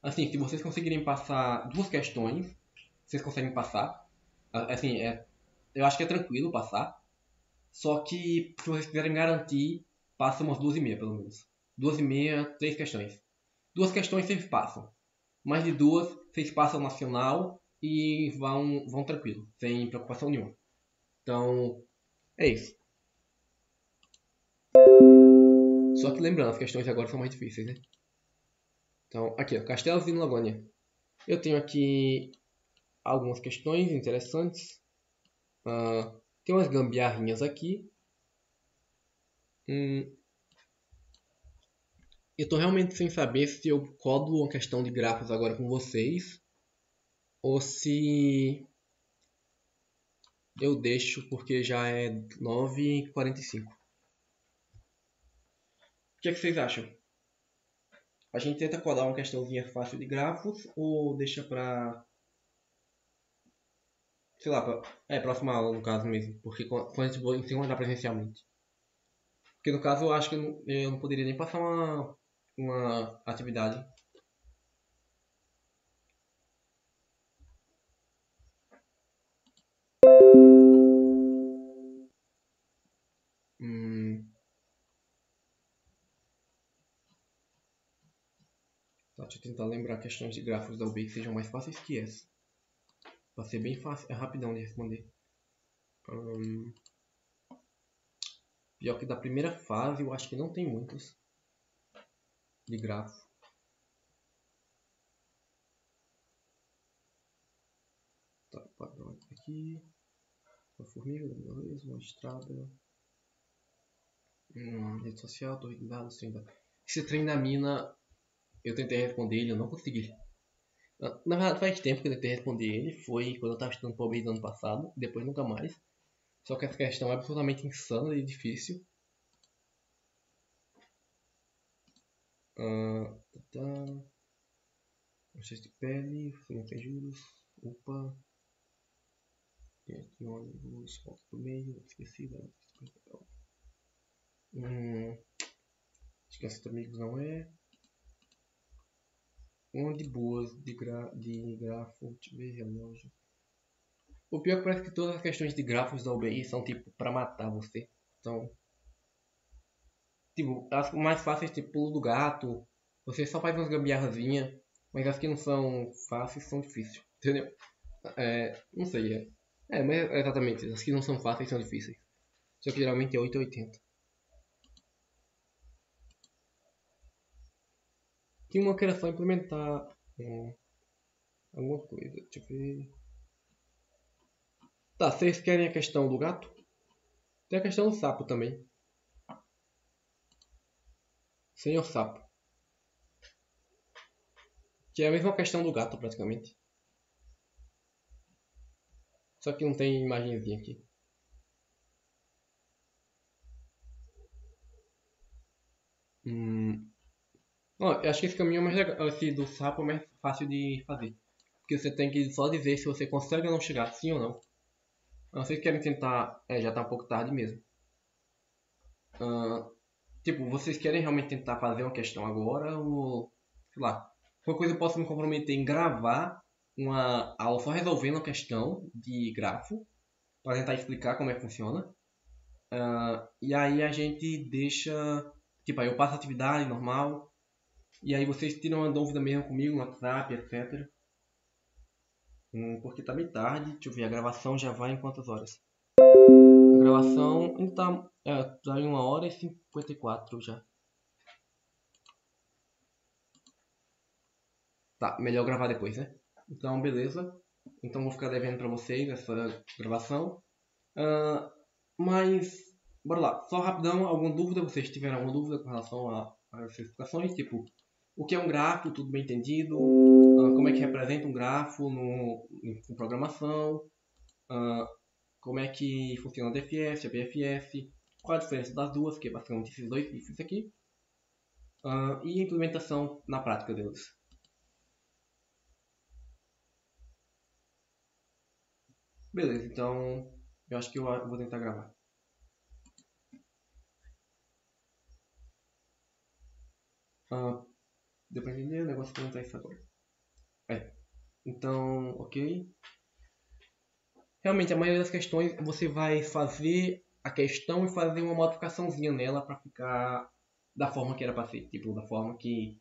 assim, se vocês conseguirem passar 2 questões, vocês conseguem passar. Assim, eu acho que é tranquilo passar. Só que se vocês quiserem garantir, passa umas 2,5 pelo menos. 2,5, 3 questões. 2 questões vocês passam. Mais de 2, vocês passam nacional e vão tranquilo, sem preocupação nenhuma. Então, é isso. Só que lembrando, as questões agora são mais difíceis, né? Então, aqui, ó, Castelos de Lagônia. Eu tenho aqui algumas questões interessantes. Tem umas gambiarrinhas aqui. Eu tô realmente sem saber se eu codo uma questão de grafos agora com vocês ou se eu deixo porque já é 9h45. O que é que vocês acham? A gente tenta codar uma questãozinha fácil de grafos ou deixa pra... sei lá, próxima aula no caso mesmo, porque quando a gente for ensinar presencialmente. Porque no caso eu acho que eu não poderia nem passar uma atividade. Tá, deixa eu tentar lembrar questões de grafos da UB que sejam mais fáceis que essa. Vai ser bem fácil, é rapidão de responder. Pior que da primeira fase eu acho que não tem muitos de grafo. Tá, padrão aqui. Uma formiga, uma estrada. Rede social, torre de dados, trem da... Esse trem da mina, eu tentei responder ele, eu não consegui. Na verdade faz tempo que eu tentei responder ele, foi quando eu estava estudando PUBG no ano passado, depois nunca mais. Só que essa questão é absolutamente insana e difícil. Excesso de pele, não tem juros, opa. Tem aqui um ônibus, volta pro meio, esqueci. Esquece de amigos não é. Uma de boas de grafo, deixa eu ver, relógio. O pior é que parece que todas as questões de grafos da UBI são tipo pra matar você. Então, tipo, as mais fáceis, tipo pulo do gato, você só faz umas gambiarrazinhas, mas as que não são fáceis são difíceis, entendeu? Não sei, mas é exatamente isso. As que não são fáceis são difíceis. Só que geralmente é 8 ou 80. Tinha uma que era só implementar alguma coisa. Deixa eu ver. Tá, vocês querem a questão do gato? Tem a questão do sapo também. Senhor sapo. Que é a mesma questão do gato praticamente. Só que não tem imagenzinha aqui. Eu acho que esse caminho é mais legal. Esse do sapo é mais fácil de fazer. Porque você tem que só dizer se você consegue ou não chegar, sim ou não. Vocês querem tentar. Já tá um pouco tarde mesmo. Tipo, vocês querem realmente tentar fazer uma questão agora ou. Sei lá. Qualquer coisa eu posso me comprometer em gravar uma aula só resolvendo a questão de grafo. Para tentar explicar como é que funciona. E aí a gente deixa. Tipo, aí eu passo a atividade normal. E aí vocês tiram uma dúvida mesmo comigo no WhatsApp, etc. Porque tá bem tarde. Deixa eu ver, a gravação já vai em quantas horas? A gravação ainda tá em 1h54 já. Tá, melhor gravar depois, né? Então, beleza. Então vou ficar devendo pra vocês essa gravação. Mas bora lá. Só rapidão, alguma dúvida? Vocês tiveram alguma dúvida com relação às explicações? Tipo, o que é um grafo? Tudo bem entendido? Como é que representa um grafo em programação? Ah, como é que funciona o DFS, a BFS? Qual a diferença das duas? Que é basicamente esses dois bifes aqui. E a implementação na prática deles. Beleza, então eu acho que eu vou tentar gravar. Deu pra entender? O negócio não tá isso agora. Então, ok. Realmente, a maioria das questões você vai fazer a questão e fazer uma modificaçãozinha nela para ficar da forma que era para ser. Tipo, da forma que.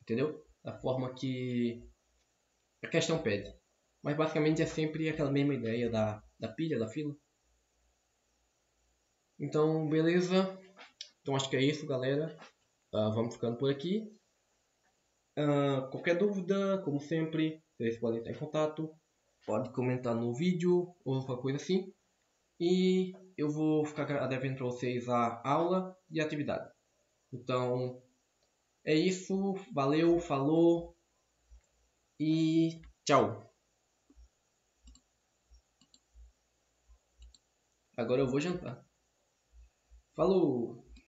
Entendeu? Da forma que a questão pede. Mas basicamente é sempre aquela mesma ideia da pilha, da fila. Então, beleza. Então acho que é isso, galera. Vamos ficando por aqui. Qualquer dúvida, como sempre, vocês podem estar em contato. Pode comentar no vídeo ou qualquer coisa assim. E eu vou ficar devendo para vocês a aula e a atividade. Então, é isso. Valeu, falou e tchau. Agora eu vou jantar. Falou!